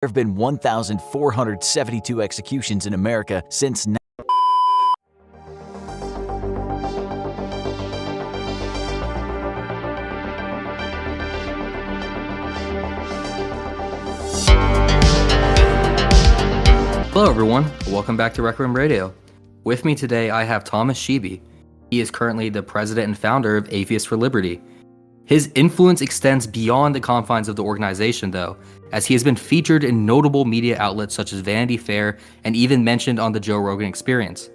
There have been 1,472 executions in America since. Hello everyone, welcome back to Requiem Radio. With me today I have Thomas Sheedy. He is currently the president and founder of Atheists for Liberty. His influence extends beyond the confines of the organization though, as he has been featured in notable media outlets such as Vanity Fair and even mentioned on the Joe Rogan Experience.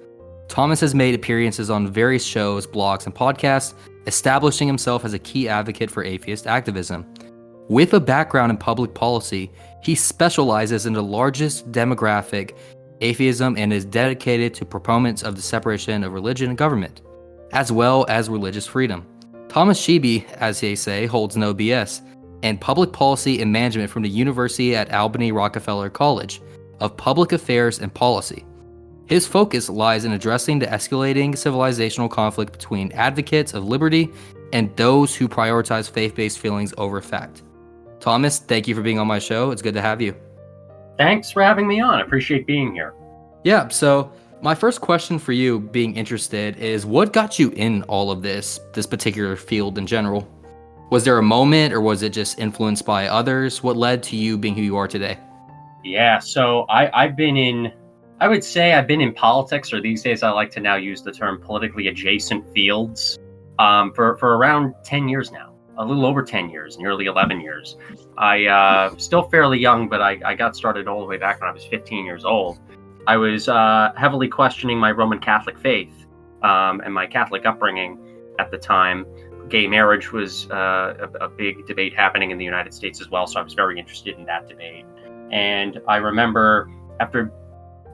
Thomas has made appearances on various shows, blogs, and podcasts, establishing himself as a key advocate for atheist activism. With a background in public policy, he specializes in the largest demographic, atheism, and is dedicated to proponents of the separation of religion and government, as well as religious freedom. Thomas Sheedy, as they say, holds no BS, and public policy and management from the University at Albany Rockefeller College of Public Affairs and Policy. His focus lies in addressing the escalating civilizational conflict between advocates of liberty and those who prioritize faith-based feelings over fact. Thomas, thank you for being on my show. It's good to have you. Thanks for having me on. I appreciate being here. Yeah, so my first question for you, being interested, is what got you in all of this particular field in general? Was there a moment, or was it just influenced by others? What led to you being who you are today? Yeah, so I've been in politics, or these days I like to now use the term politically adjacent fields, for around 10 years now. A little over 10 years, nearly 11 years. Still fairly young, but I got started all the way back when I was 15 years old. I was heavily questioning my Roman Catholic faith and my Catholic upbringing at the time. Gay marriage was a big debate happening in the United States as well, so I was very interested in that debate. And I remember after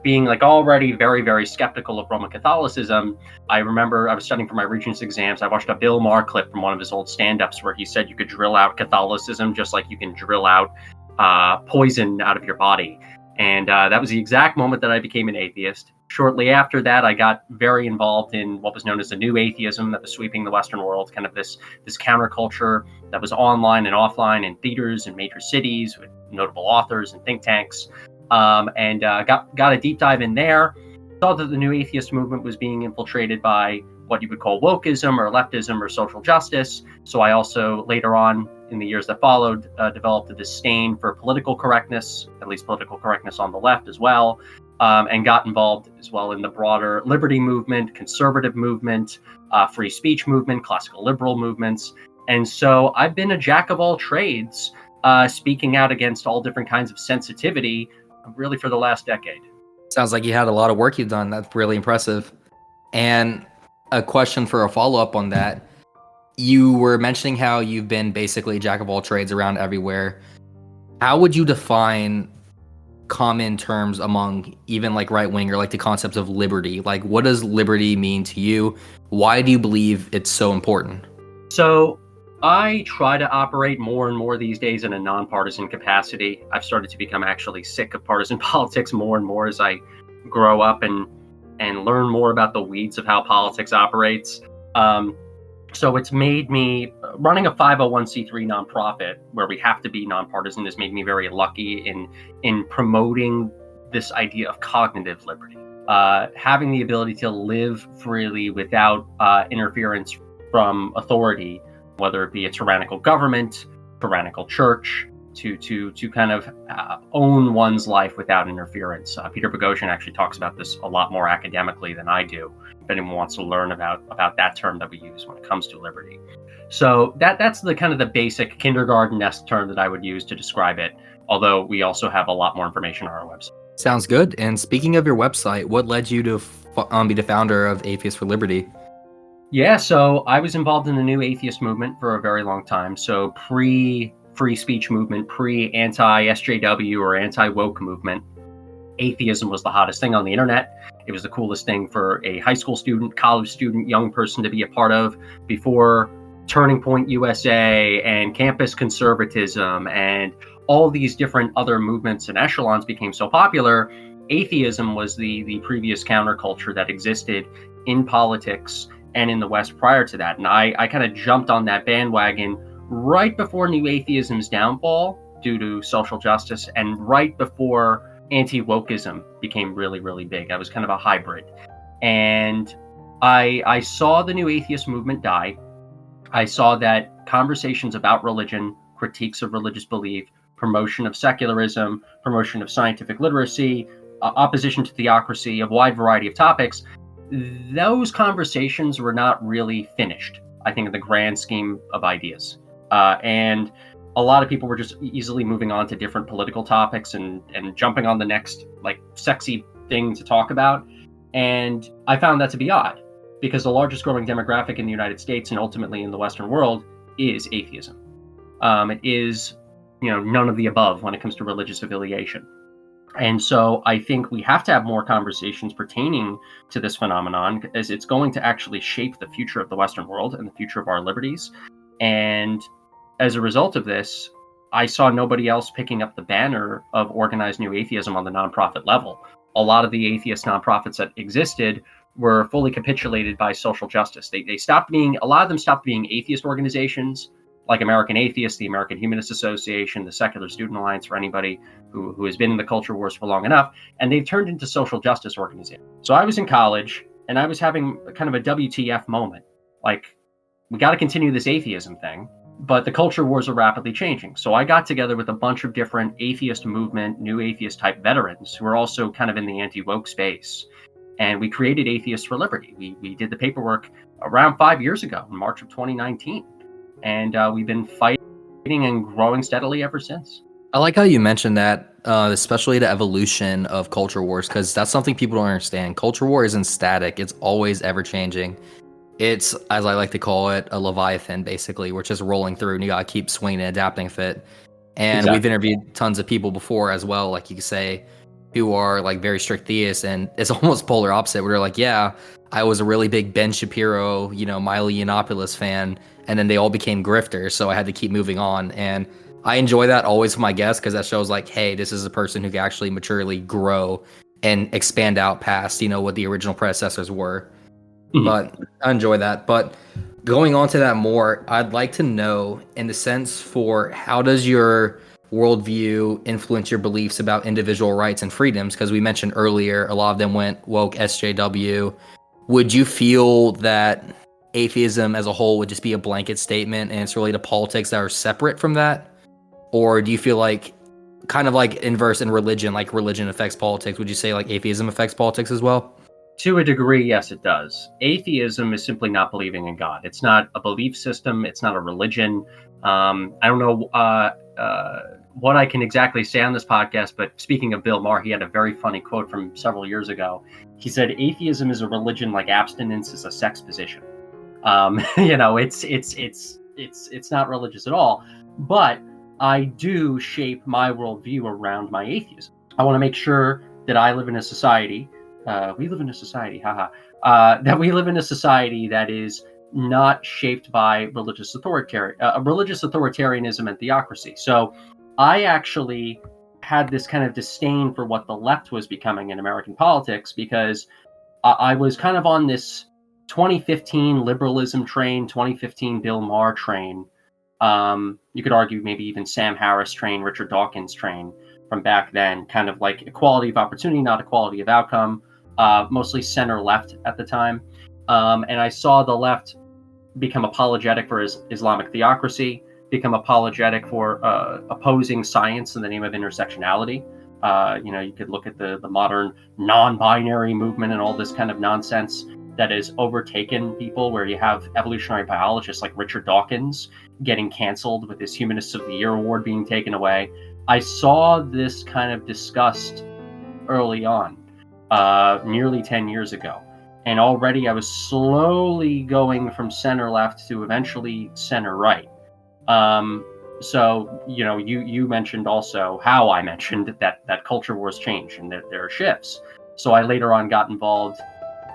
being already very, very skeptical of Roman Catholicism, I remember I was studying for my Regents exams. I watched a Bill Maher clip from one of his old stand-ups where he said you could drill out Catholicism just like you can drill out poison out of your body. And that was the exact moment that I became an atheist. Shortly after that, I got very involved in what was known as the new atheism that was sweeping the Western world, kind of this counterculture that was online and offline in theaters in major cities with notable authors and think tanks. And got a deep dive in there. Saw that the new atheist movement was being infiltrated by what you would call wokeism or leftism or social justice. So I also later on in the years that followed developed a disdain for political correctness, at least political correctness on the left as well, and got involved as well in the broader liberty movement, conservative movement, free speech movement, classical liberal movements. And so I've been a jack of all trades, speaking out against all different kinds of sensitivity really for the last decade. Sounds like you had a lot of work you've done. That's really impressive. And a question for a follow-up on that. You were mentioning how you've been basically a jack of all trades around everywhere. How would you define common terms among even right-wing or the concept of liberty? What does liberty mean to you? Why do you believe it's so important? So I try to operate more and more these days in a nonpartisan capacity. I've started to become actually sick of partisan politics more and more as I grow up and learn more about the weeds of how politics operates. So it's made me, running a 501c3 nonprofit where we have to be nonpartisan has made me very lucky in promoting this idea of cognitive liberty. Having the ability to live freely without interference from authority, whether it be a tyrannical government, tyrannical church, to kind of own one's life without interference. Peter Boghossian actually talks about this a lot more academically than I do, if anyone wants to learn about that term that we use when it comes to liberty. So that's the kind of the basic kindergarten-esque term that I would use to describe it, although we also have a lot more information on our website. Sounds good. And speaking of your website, what led you to be the founder of Atheists for Liberty? Yeah, so I was involved in the new atheist movement for a very long time. So pre-free speech movement, pre-anti-SJW or anti-woke movement, atheism was the hottest thing on the internet. It was the coolest thing for a high school student, college student, young person to be a part of before Turning Point USA and campus conservatism and all these different other movements and echelons became so popular. Atheism was the previous counterculture that existed in politics and in the West prior to that. And I kind of jumped on that bandwagon right before New Atheism's downfall. due to social justice, and right before anti-wokeism became really, really big. I was kind of a hybrid. And I saw the new atheist movement die. I saw that conversations about religion, critiques of religious belief, promotion of secularism, promotion of scientific literacy, opposition to theocracy, a wide variety of topics, those conversations were not really finished, I think, in the grand scheme of ideas. And a lot of people were just easily moving on to different political topics and jumping on the next, like, sexy thing to talk about. And I found that to be odd, because the largest growing demographic in the United States and ultimately in the Western world is atheism. It is, none of the above when it comes to religious affiliation. And so I think we have to have more conversations pertaining to this phenomenon, as it's going to actually shape the future of the Western world and the future of our liberties. And as a result of this, I saw nobody else picking up the banner of organized new atheism on the nonprofit level. A lot of the atheist nonprofits that existed were fully capitulated by social justice. They stopped being, a lot of them stopped being atheist organizations, like American Atheists, the American Humanist Association, the Secular Student Alliance, for anybody who has been in the culture wars for long enough, and they've turned into social justice organizations. So I was in college, and I was having kind of a WTF moment. Like, we got to continue this atheism thing, but the culture wars are rapidly changing. So I got together with a bunch of different atheist movement, new atheist type veterans who are also kind of in the anti-woke space. And we created Atheists for Liberty. We did the paperwork around 5 years ago, in March of 2019. And we've been fighting and growing steadily ever since. I like how you mentioned that, especially the evolution of culture wars, because that's something people don't understand. Culture war isn't static. It's always ever changing. It's, as I like to call it, a Leviathan, basically. We're just rolling through, and you got to keep swinging and adapting fit. And Exactly. We've interviewed tons of people before as well, like you could say, who are like very strict theists, and it's almost polar opposite, where they're like, yeah, I was a really big Ben Shapiro, Milo Yiannopoulos fan, and then they all became grifters, so I had to keep moving on. And I enjoy that always for my guests, because that shows like, hey, this is a person who can actually maturely grow and expand out past, what the original predecessors were. Mm-hmm. But I enjoy that. But going on to that more, I'd like to know, in the sense for how does your worldview influence your beliefs about individual rights and freedoms? Because we mentioned earlier, a lot of them went woke, SJW. Would you feel that atheism as a whole would just be a blanket statement and it's really the politics that are separate from that? Or do you feel like, kind of like inverse in religion, like religion affects politics, would you say like atheism affects politics as well? To a degree, yes, it does. Atheism is simply not believing in God. It's not a belief system. It's not a religion. I don't know what I can exactly say on this podcast, but speaking of Bill Maher, he had a very funny quote from several years ago. He said, "Atheism is a religion like abstinence is a sex position." It's not religious at all. But I do shape my worldview around my atheism. I want to make sure that I live in a society. We live in a society, that we live in a society that is not shaped by religious authoritarianism and theocracy. So I actually had this kind of disdain for what the left was becoming in American politics, because I was kind of on this 2015 liberalism train, 2015 Bill Maher train. You could argue maybe even Sam Harris train, Richard Dawkins train from back then, kind of like equality of opportunity, not equality of outcome, mostly center-left at the time. And I saw the left become apologetic for Islamic theocracy, become apologetic for opposing science in the name of intersectionality. You could look at the modern non-binary movement and all this kind of nonsense that has overtaken people, where you have evolutionary biologists like Richard Dawkins getting canceled with his Humanists of the Year award being taken away. I saw this kind of disgust early on, nearly 10 years ago. And already I was slowly going from center left to eventually center right. So, you mentioned also how I mentioned that culture wars change and that there are shifts. So I later on got involved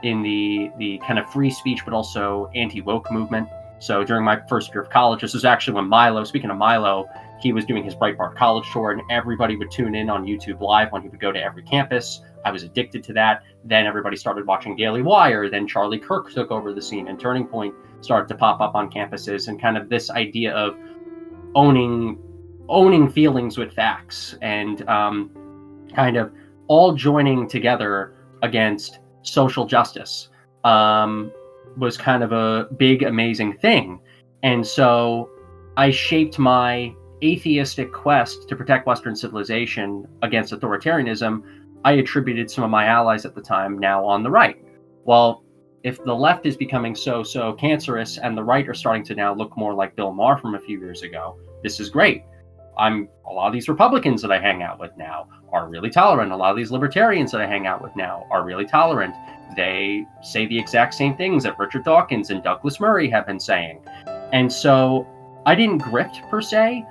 in the kind of free speech, but also anti-woke movement. So during my first year of college, this was actually when Milo, speaking of Milo, he was doing his Breitbart college tour, and everybody would tune in on YouTube Live when he would go to every campus. I was addicted to that. Then everybody started watching Daily Wire. Then Charlie Kirk took over the scene, and Turning Point started to pop up on campuses, and kind of this idea of owning owning feelings with facts and kind of all joining together against social justice was kind of a big, amazing thing. And so I shaped my atheistic quest to protect Western civilization against authoritarianism. I attributed some of my allies at the time now on the right. Well, if the left is becoming so cancerous and the right are starting to now look more like Bill Maher from a few years ago, this is great. A lot of these Republicans that I hang out with now are really tolerant. A lot of these libertarians that I hang out with now are really tolerant. They say the exact same things that Richard Dawkins and Douglas Murray have been saying. And so I didn't grift per se.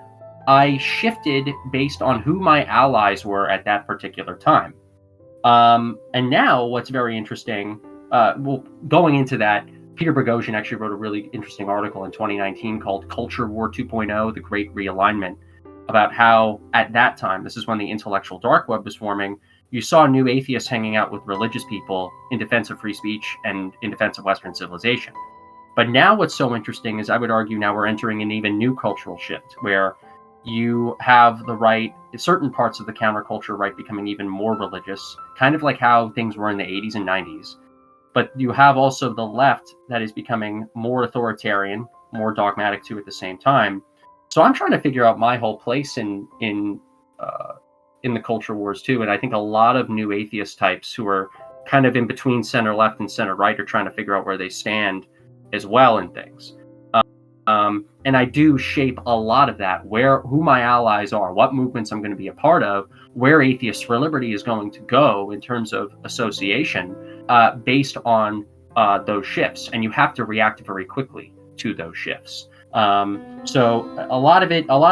I shifted based on who my allies were at that particular time. And now what's very interesting, going into that, Peter Boghossian actually wrote a really interesting article in 2019 called Culture War 2.0, The Great Realignment, about how at that time, this is when the intellectual dark web was forming, you saw new atheists hanging out with religious people in defense of free speech and in defense of Western civilization. But now what's so interesting is I would argue now we're entering an even new cultural shift where you have the right, certain parts of the counterculture right becoming even more religious, kind of like how things were in the 80s and 90s. But you have also the left that is becoming more authoritarian, more dogmatic too at the same time. So I'm trying to figure out my whole place in the culture wars too, and I think a lot of new atheist types who are kind of in between center left and center right are trying to figure out where they stand as well in things. And I do shape a lot of that, who my allies are, what movements I'm going to be a part of, where Atheists for Liberty is going to go in terms of association, based on those shifts, and you have to react very quickly to those shifts. So a lot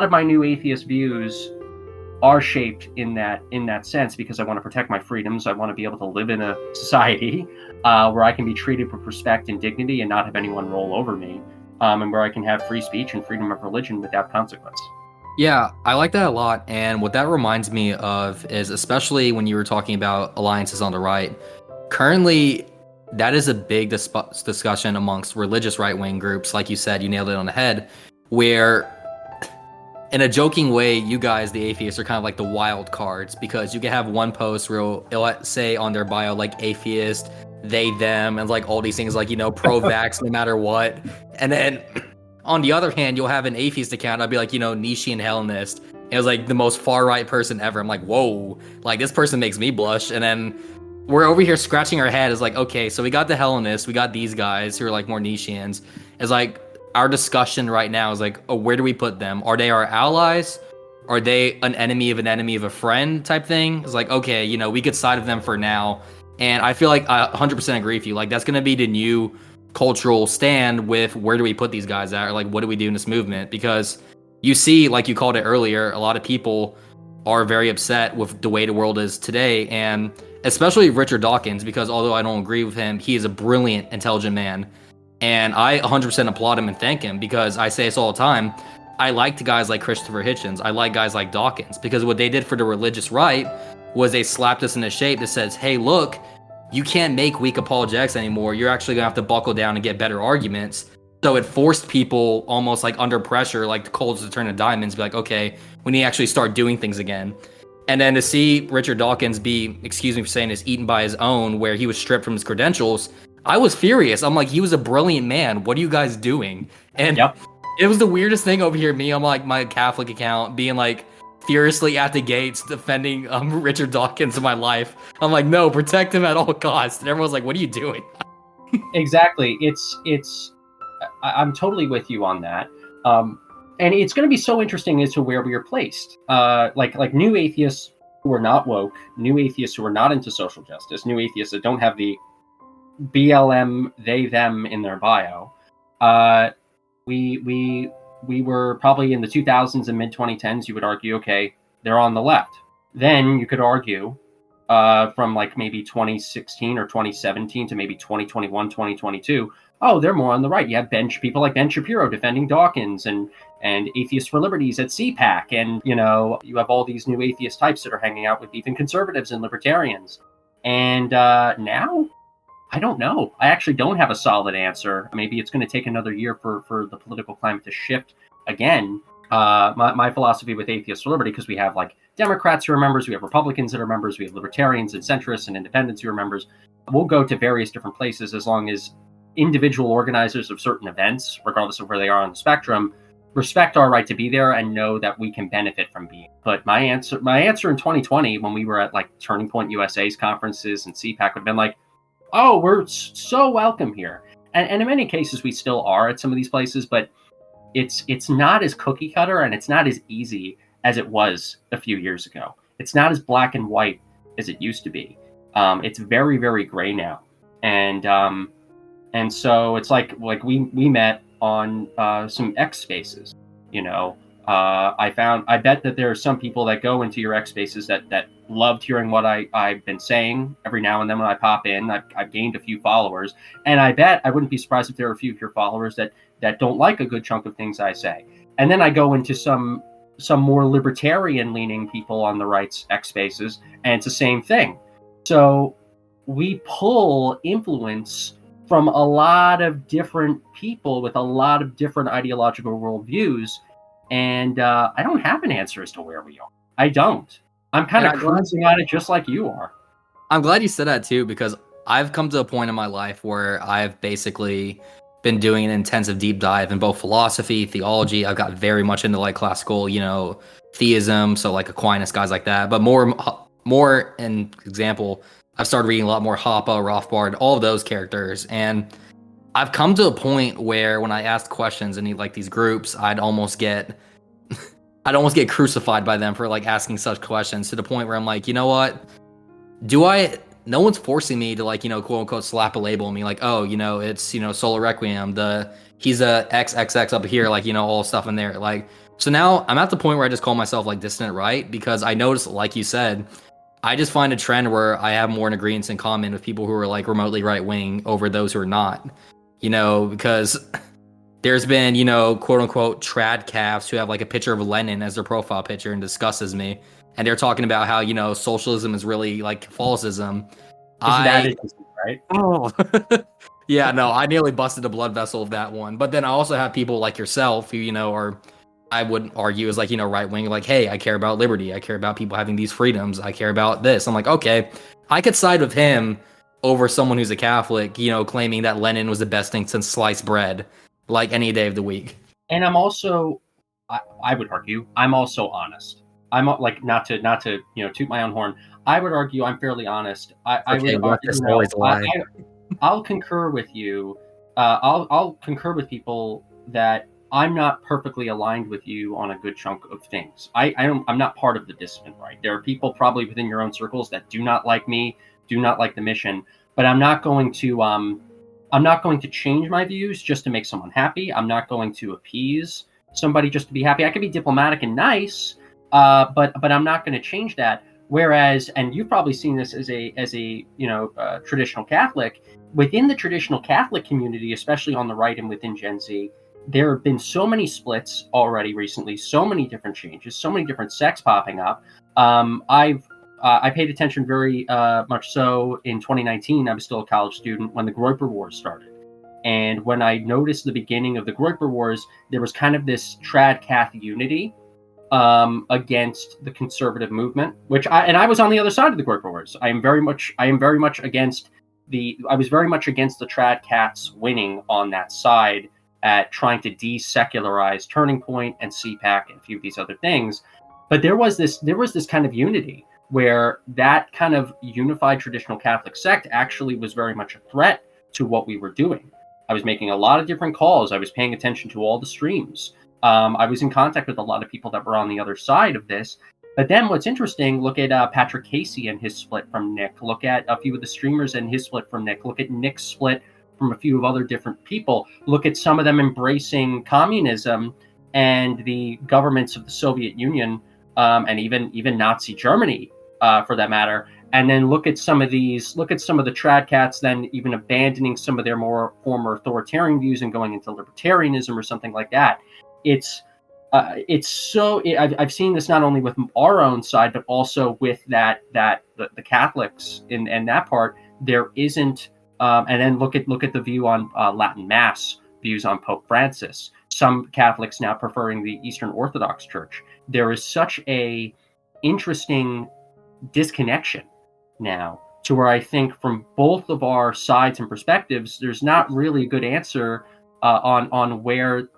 of my new atheist views are shaped in that sense because I want to protect my freedoms. I want to be able to live in a society where I can be treated with respect and dignity and not have anyone roll over me, and where I can have free speech and freedom of religion without consequence. Yeah, I like that a lot. And what that reminds me of is, especially when you were talking about alliances on the right, currently that is a big discussion amongst religious right-wing groups. Like you said, you nailed it on the head, where in a joking way, you guys, the atheists, are kind of like the wild cards, because you can have one post where it'll say on their bio, like, atheist, they, them, and like all these things, like, pro-vax no matter what. And then on the other hand, you'll have an atheist account. I'll be like, Nietzschean Hellenist. It was like the most far-right person ever. I'm like, whoa, like this person makes me blush. And then we're over here scratching our head. It's like, okay, so we got the Hellenists, we got these guys who are like more Nietzscheans. It's like, our discussion right now is like, oh, where do we put them? Are they our allies? Are they an enemy of a friend type thing? It's like, okay, we could side with them for now. And I feel like I 100% agree with you. Like, that's going to be the new cultural stand with where do we put these guys at? Or like, what do we do in this movement? Because you see, like you called it earlier, a lot of people are very upset with the way the world is today. And especially Richard Dawkins, because although I don't agree with him, he is a brilliant, intelligent man. And I 100% applaud him and thank him, because I say this all the time. I liked guys like Christopher Hitchens. I like guys like Dawkins, because what they did for the religious right was they slapped us in the shape that says, hey, look, you can't make weak apologetics anymore. You're actually going to have to buckle down and get better arguments. So it forced people almost like under pressure, like the coals to turn to diamonds, be like, okay, we need to actually start doing things again. And then to see Richard Dawkins be, excuse me for saying this, eaten by his own, where he was stripped from his credentials, I was furious. I'm like, he was a brilliant man. What are you guys doing? And It was the weirdest thing over here. Me on like my Catholic account being like furiously at the gates defending Richard Dawkins in my life. I'm like, no, protect him at all costs. And everyone's like, what are you doing? Exactly. I'm totally with you on that. And it's going to be so interesting as to where we are placed. Like new atheists who are not woke, new atheists who are not into social justice, new atheists that don't have the BLM, they, them in their bio. We were probably in the 2000s and mid-2010s, you would argue, okay, they're on the left. Then you could argue from like maybe 2016 or 2017 to maybe 2021, 2022, oh, they're more on the right. You have people like Ben Shapiro defending Dawkins and Atheists for Liberties at CPAC. And, you have all these new atheist types that are hanging out with even conservatives and libertarians. And now, I don't know. I actually don't have a solid answer. Maybe it's going to take another year for the political climate to shift again. my philosophy with Atheists for Liberty, because we have like Democrats who are members, we have Republicans that are members, we have libertarians and centrists and independents who are members. We'll go to various different places as long as individual organizers of certain events, regardless of where they are on the spectrum, respect our right to be there and know that we can benefit from being. But my answer in 2020, when we were at like Turning Point USA's conferences and CPAC, would have been like, oh, we're so welcome here. And in many cases, we still are at some of these places, but it's not as cookie cutter and it's not as easy as it was a few years ago. It's not as black and white as it used to be. It's very, very gray now. And so it's like we met on some X spaces, you know. I bet that there are some people that go into your X spaces that loved hearing what I've been saying every now and then when I pop in. I've gained a few followers, and I bet I wouldn't be surprised if there are a few of your followers that don't like a good chunk of things I say. And then I go into some more libertarian leaning people on the right's X spaces, and it's the same thing. So we pull influence from a lot of different people with a lot of different ideological worldviews. And I don't have an answer as to where we are. I don't. I'm kind of cruising on it just like you are. I'm glad you said that too, because I've come to a point in my life where I've basically been doing an intensive deep dive in both philosophy, theology. I've got very much into like classical, theism, so like Aquinas, guys like that. But more in example, I've started reading a lot more Hoppe, Rothbard, all of those characters, and I've come to a point where when I ask questions in like these groups, I'd almost get crucified by them for like asking such questions, to the point where I'm like, you know what? No one's forcing me to like, quote unquote slap a label on me like, oh, it's, Sola Requiem, he's a XXX up here, like, all stuff in there. Like, so now I'm at the point where I just call myself like dissident right, because I noticed, like you said, I just find a trend where I have more agreements in common with people who are like remotely right wing over those who are not. Because there's been, quote unquote trad calves who have like a picture of Lenin as their profile picture and discusses me. And they're talking about how, socialism is really like Catholicism. That interesting, right? Oh, yeah, no, I nearly busted a blood vessel of that one. But then I also have people like yourself who, are, I would argue is like, right wing, like, hey, I care about liberty. I care about people having these freedoms. I care about this. I'm like, okay, I could side with him over someone who's a Catholic, claiming that Lenin was the best thing since sliced bread, like any day of the week. And I'm also, I would argue, I'm also honest. I'm like, not to toot my own horn. I would argue I'm fairly honest. I'll concur with you. I'll concur with people that I'm not perfectly aligned with you on a good chunk of things. I'm not part of the dissident right. There are people probably within your own circles that do not like me, do not like the mission, but I'm not going to change my views just to make someone happy. I'm not going to appease somebody just to be happy. I can be diplomatic and nice, but I'm not going to change that. Whereas, and you've probably seen this as a traditional Catholic, within the traditional Catholic community, especially on the right and within Gen Z, there have been so many splits already recently, so many different changes, so many different sects popping up. I paid attention very much so in 2019. I was still a college student when the Groyper Wars started. And when I noticed the beginning of the Groyper Wars, there was kind of this trad-cath unity against the conservative movement, I was on the other side of the Groyper Wars. I was very much against the trad cats winning on that side at trying to desecularize Turning Point and CPAC and a few of these other things. But there was this kind of unity where that kind of unified traditional Catholic sect actually was very much a threat to what we were doing. I was making a lot of different calls. I was paying attention to all the streams. I was in contact with a lot of people that were on the other side of this. But then what's interesting, look at Patrick Casey and his split from Nick. Look at a few of the streamers and his split from Nick. Look at Nick's split from a few of other different people. Look at some of them embracing communism and the governments of the Soviet Union and even Nazi Germany, for that matter. And then look at some of the trad cats then even abandoning some of their more former authoritarian views and going into libertarianism or something like that. I've seen this not only with our own side, but also with the Catholics in that part. There isn't, and then look at the view on Latin Mass, views on Pope Francis. some Catholics now preferring the Eastern Orthodox Church. There is such a interesting disconnection now, to where I think from both of our sides and perspectives, there's not really a good answer on when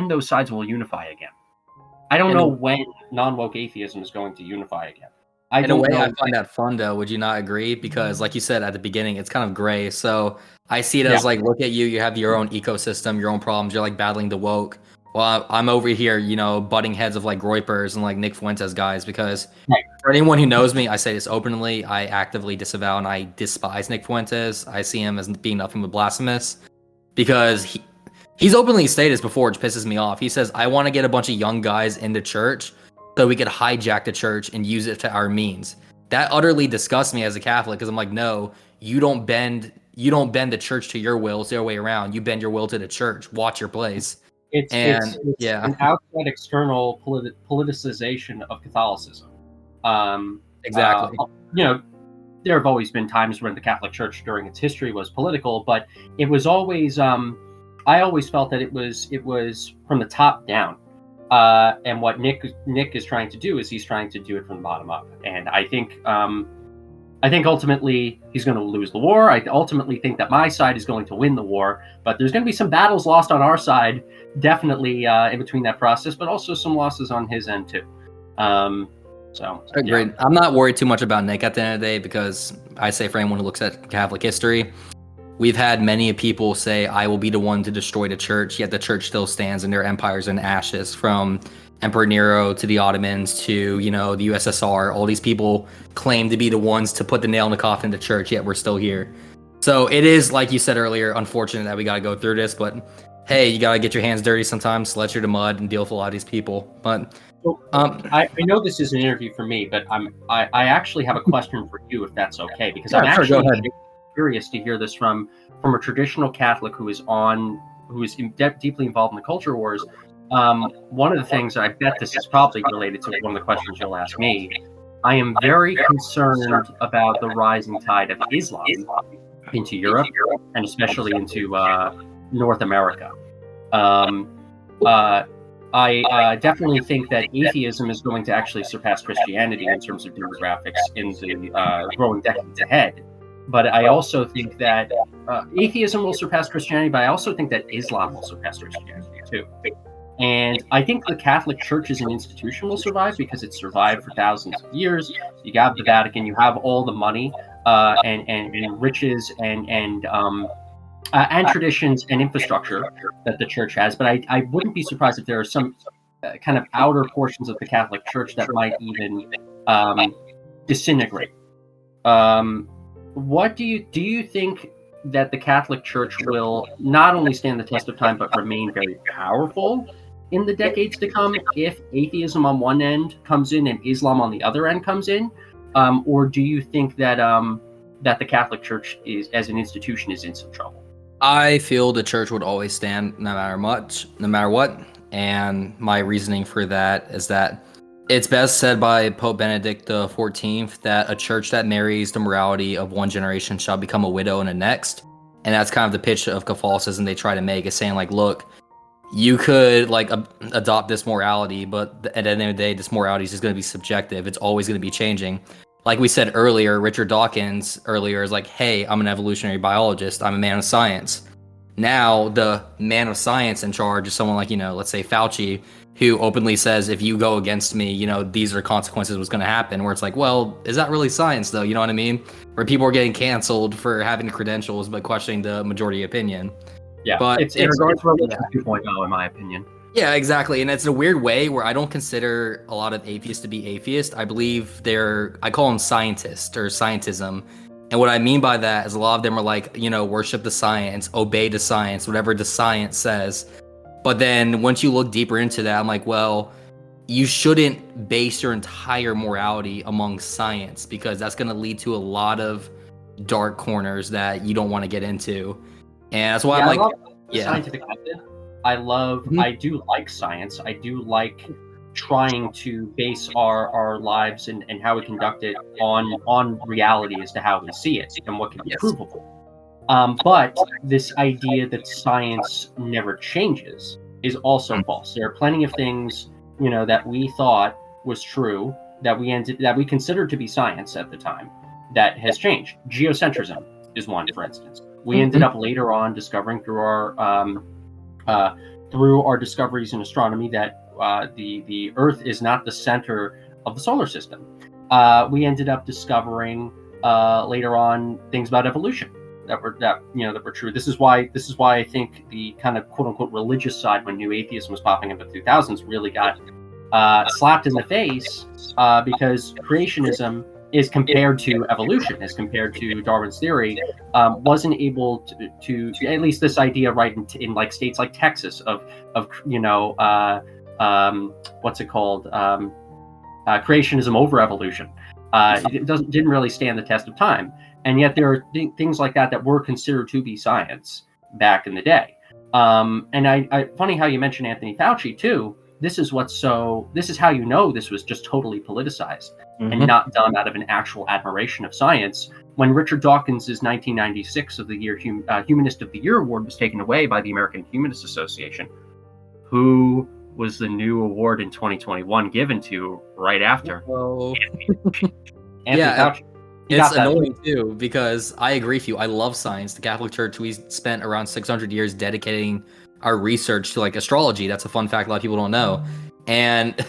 those sides will unify again. I don't know when non-woke atheism is going to unify again. In a way, I find that fun, though. Would you not agree? Because, like you said at the beginning, it's kind of gray. So I see it as like, look at you. You have your own ecosystem, your own problems. You're like battling the woke. Well, I'm over here, you know, butting heads of like Groypers and like Nick Fuentes guys. Because for anyone who knows me, I say this openly. I actively disavow and I despise Nick Fuentes. I see him as being nothing but blasphemous. Because he's openly stated this before, which pisses me off. He says, I want to get a bunch of young guys into church so we could hijack the church and use it to our means. That utterly disgusts me as a Catholic, because I'm like, no, you don't bend the church to your will. It's the other way around. You bend your will to the church. Watch your place. It's an outside external politicization of Catholicism. Exactly. You know, there have always been times when the Catholic Church during its history was political, but it was always I always felt that it was from the top down. And what Nick is trying to do is he's trying to do it from the bottom up. And I think ultimately he's going to lose the war. I ultimately think that my side is going to win the war, but there's going to be some battles lost on our side, definitely in between that process, but also some losses on his end too. So agreed. Yeah. I'm not worried too much about Nick at the end of the day, because I say for anyone who looks at Catholic history, we've had many people say, I will be the one to destroy the church, yet the church still stands and their empires in ashes, from Emperor Nero to the Ottomans to, you know, the USSR. All these people claim to be the ones to put the nail in the coffin of the church, yet we're still here. So it is, like you said earlier, unfortunate that we got to go through this, but hey, you got to get your hands dirty sometimes, sledge through the mud and deal with a lot of these people. But I know this is an interview for me, but I actually have a question for you, if that's okay, because I'm actually curious to hear this from a traditional Catholic who is deeply involved in the culture wars. One of the things, I bet this is probably related to one of the questions you'll ask me, I am very concerned about the rising tide of Islam into Europe, and especially into North America. I definitely think that atheism is going to actually surpass Christianity in terms of demographics in the growing decades ahead. But I also think that atheism will surpass Christianity, but I also think that Islam will surpass Christianity too. And I think the Catholic Church as an institution will survive because it's survived for thousands of years. You have the Vatican, you have all the money and riches and traditions and infrastructure that the church has. But I wouldn't be surprised if there are some kind of outer portions of the Catholic Church that might even disintegrate. What do you think that the Catholic Church will not only stand the test of time, but remain very powerful in the decades to come if atheism on one end comes in and Islam on the other end comes in? Or do you think that that the Catholic Church is, as an institution, is in some trouble? I feel the church would always stand no matter what. And my reasoning for that is that it's best said by Pope Benedict XIV that a church that marries the morality of one generation shall become a widow in the next. And that's kind of the pitch of Catholicism they try to make, is saying like, look, you could like adopt this morality, but at the end of the day, this morality is just going to be subjective. It's always going to be changing. Like we said earlier, Richard Dawkins earlier is like, hey, I'm an evolutionary biologist. I'm a man of science. Now the man of science in charge is someone like, let's say Fauci, who openly says, if you go against me, these are consequences what's going to happen. Where it's like, well, is that really science though? You know what I mean? Where people are getting canceled for having credentials but questioning the majority opinion. Yeah, but it's Religion 2.0 in my opinion. Yeah, exactly. And it's a weird way where I don't consider a lot of atheists to be atheists. I believe I call them scientists or scientism. And what I mean by that is a lot of them are like, worship the science, obey the science, whatever the science says. But then once you look deeper into that, I'm like, well, you shouldn't base your entire morality among science, because that's going to lead to a lot of dark corners that you don't want to get into. And that's why I'm like, scientific method. I do like science. I do like trying to base our lives and how we conduct it on reality as to how we see it and what can be provable. But this idea that science never changes is also false. There are plenty of things, that we thought was true that we considered to be science at the time that has changed. Geocentrism is one, for instance. We ended up later on discovering through our discoveries in astronomy that the Earth is not the center of the solar system. We ended up discovering later on things about evolution that were true. This is why I think the kind of quote unquote religious side, when new atheism was popping up in the 2000s, really got slapped in the face because creationism is compared to evolution, as compared to Darwin's theory, wasn't able to at least this idea, right, in like states like Texas of what's it called, creationism over evolution. It didn't really stand the test of time, and yet there are things like that were considered to be science back in the day. And I funny how you mentioned Anthony Fauci too. This is how this was just totally politicized and not done out of an actual admiration of science. When Richard Dawkins' 1996 of the year Humanist of the Year award was taken away by the American Humanist Association, who was the new award in 2021 given to right after? Anthony Fauci. It's annoying too, because I agree with you. I love science. The Catholic Church, we spent around 600 years dedicating our research to like astrology. That's a fun fact a lot of people don't know. And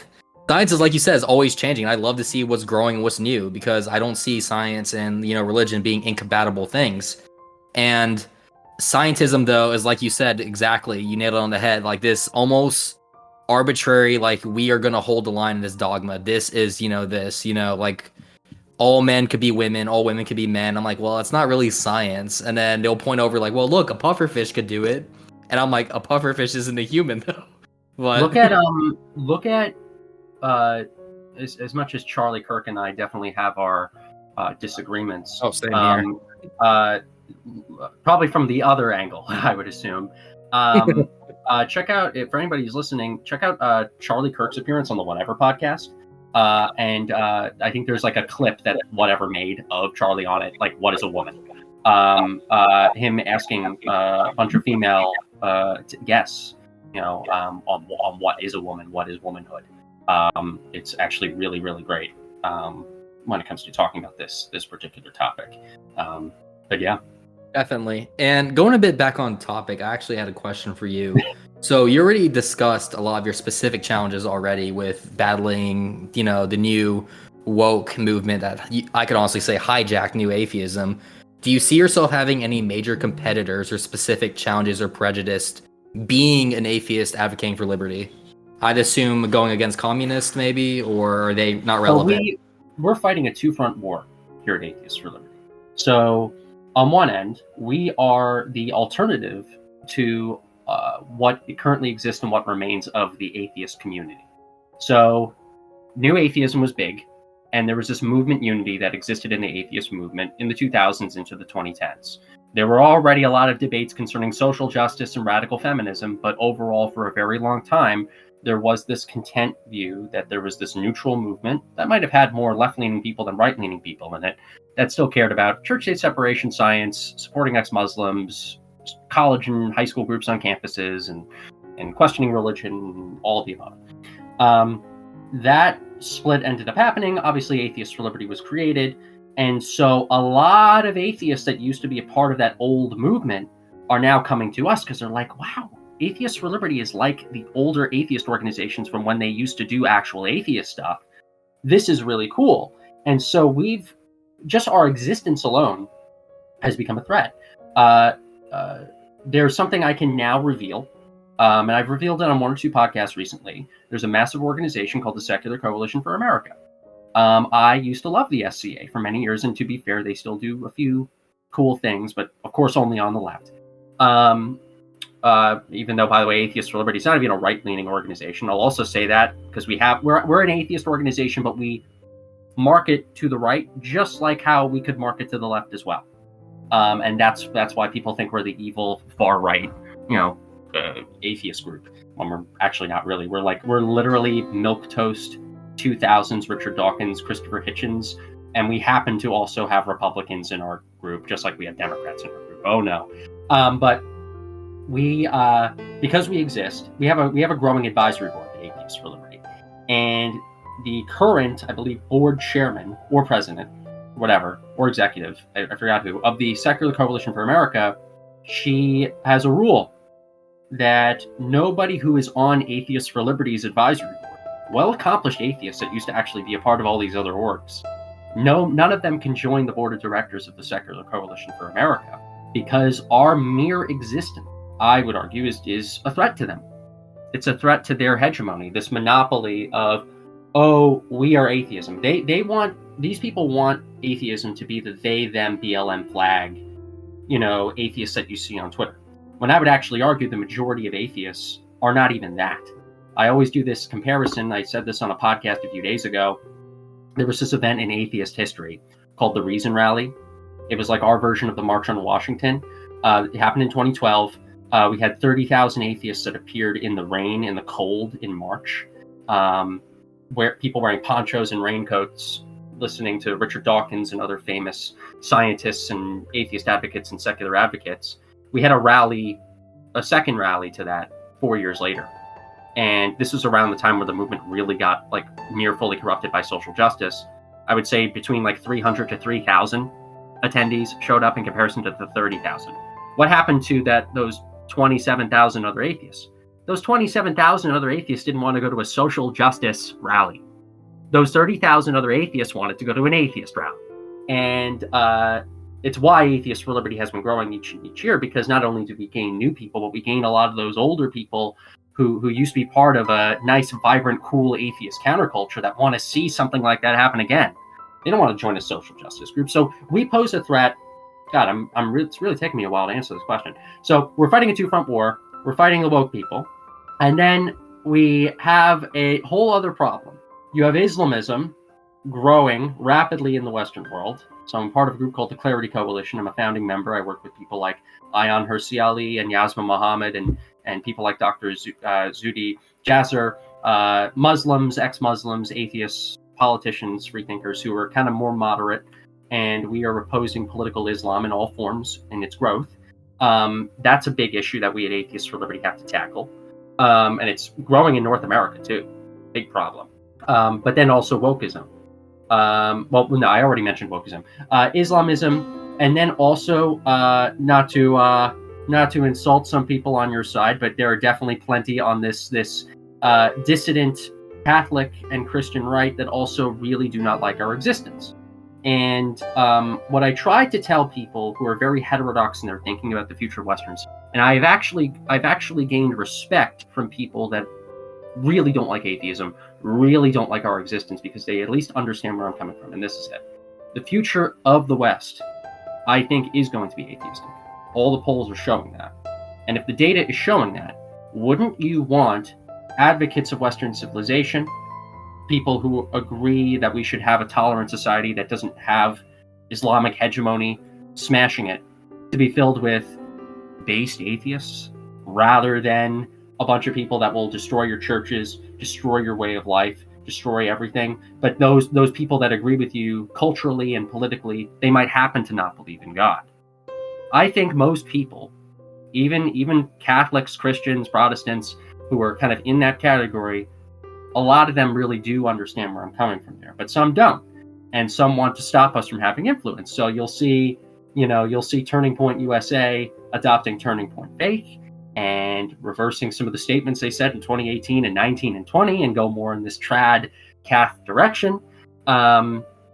science is, like you said, is always changing. I love to see what's growing and what's new, because I don't see science and religion being incompatible things. And scientism, though, is like you said, exactly, you nailed it on the head. Like this almost arbitrary, like we are going to hold the line in this dogma. This is, like all men could be women, all women could be men. I'm like, well, it's not really science. And then they'll point over like, well, look, a pufferfish could do it. And I'm like, a pufferfish isn't a human, though. But look at as much as Charlie Kirk and I definitely have our disagreements. Oh, same here. Probably from the other angle, I would assume. Check out, for anybody who's listening, check out Charlie Kirk's appearance on the Whatever podcast. And I think there's like a clip that Whatever made of Charlie on it, like, what is a woman? Him asking a bunch of female guests, on what is a woman, what is womanhood. It's actually really, really great when it comes to talking about this particular topic. But yeah. Definitely. And going a bit back on topic, I actually had a question for you. So you already discussed a lot of your specific challenges already with battling, the new woke movement that I could honestly say hijacked new atheism. Do you see yourself having any major competitors or specific challenges or prejudice being an atheist advocating for liberty? I'd assume going against communists maybe, or are they not relevant? We're fighting a two-front war here at Atheists for Liberty. So on one end, we are the alternative to what currently exists and what remains of the atheist community. So new atheism was big, and there was this movement unity that existed in the atheist movement in the 2000s into the 2010s. There were already a lot of debates concerning social justice and radical feminism, but overall, for a very long time, there was this content view that there was this neutral movement that might have had more left-leaning people than right-leaning people in it, that still cared about church-state separation, science, supporting ex-Muslims, college and high school groups on campuses, and questioning religion, all of the above. That split ended up happening. Obviously, Atheists for Liberty was created. And so a lot of atheists that used to be a part of that old movement are now coming to us because they're like, wow, Atheists for Liberty is like the older atheist organizations from when they used to do actual atheist stuff. This is really cool. And so just our existence alone has become a threat. There's something I can now reveal, and I've revealed it on one or two podcasts recently. There's a massive organization called the Secular Coalition for America. I used to love the SCA for many years, and to be fair, they still do a few cool things, but of course only on the left. Even though, by the way, Atheists for Liberty is not even a right-leaning organization. I'll also say that because we're an atheist organization, but we market to the right, just like how we could market to the left as well. And that's why people think we're the evil far right, atheist group. When we're actually not really. We're literally milquetoast 2000s Richard Dawkins, Christopher Hitchens, and we happen to also have Republicans in our group, just like we have Democrats in our group. Oh no. But we, because we exist, we have a growing advisory board, the Atheists for Liberty, and the current, I believe, board chairman or president, whatever, or executive, I forgot who, of the Secular Coalition for America, she has a rule that nobody who is on Atheists for Liberty's advisory board, well-accomplished atheists that used to actually be a part of all these other orgs, none of them can join the board of directors of the Secular Coalition for America, because our mere existence, I would argue, is a threat to them. It's a threat to their hegemony, this monopoly of, oh, we are atheism. These people want atheism to be the they, them, BLM flag, atheists that you see on Twitter. When I would actually argue the majority of atheists are not even that. I always do this comparison. I said this on a podcast a few days ago. There was this event in atheist history called the Reason Rally. It was like our version of the March on Washington. It happened in 2012. We had 30,000 atheists that appeared in the rain, in the cold, in March, where people wearing ponchos and raincoats, listening to Richard Dawkins and other famous scientists and atheist advocates and secular advocates. We had a second rally to that 4 years later. And this was around the time where the movement really got near fully corrupted by social justice. I would say between 300 to 3,000 attendees showed up in comparison to the 30,000. What happened to those 27,000 other atheists? Those 27,000 other atheists didn't want to go to a social justice rally. Those 30,000 other atheists wanted to go to an atheist rally. And it's why Atheists for Liberty has been growing each year, because not only do we gain new people, but we gain a lot of those older people who used to be part of a nice, vibrant, cool atheist counterculture that want to see something like that happen again. They don't want to join a social justice group. So we pose a threat. God, it's really taking me a while to answer this question. So we're fighting a two-front war. We're fighting the woke people. And then we have a whole other problem. You have Islamism growing rapidly in the Western world. So I'm part of a group called the Clarity Coalition. I'm a founding member. I work with people like Ayaan Hirsi Ali and Yasmin Mohammed and people like Dr. Zuhdi Jasser, Muslims, ex-Muslims, atheists, politicians, freethinkers who are kind of more moderate. And we are opposing political Islam in all forms in its growth. That's a big issue that we at Atheists for Liberty have to tackle. And it's growing in North America too. Big problem. But then also wokeism. I already mentioned wokeism. Islamism, and then also not to insult some people on your side, but there are definitely plenty on this dissident Catholic and Christian right that also really do not like our existence. And what I try to tell people who are very heterodox in their thinking about the future of Westerns, and I've actually gained respect from people that really don't like atheism, really don't like our existence, because they at least understand where I'm coming from. And this is it. The future of the West, I think, is going to be atheistic. All the polls are showing that. And if the data is showing that, wouldn't you want advocates of Western civilization, people who agree that we should have a tolerant society that doesn't have Islamic hegemony smashing it, to be filled with based atheists rather than a bunch of people that will destroy your churches, destroy your way of life, destroy everything? But those people that agree with you culturally and politically, they might happen to not believe in God. I think most people, even Catholics, Christians, Protestants, who are kind of in that category, a lot of them really do understand where I'm coming from there, but some don't. And some want to stop us from having influence. So you'll see Turning Point USA adopting Turning Point Faith and reversing some of the statements they said in 2018 and 19 and 20 and go more in this trad Cath direction,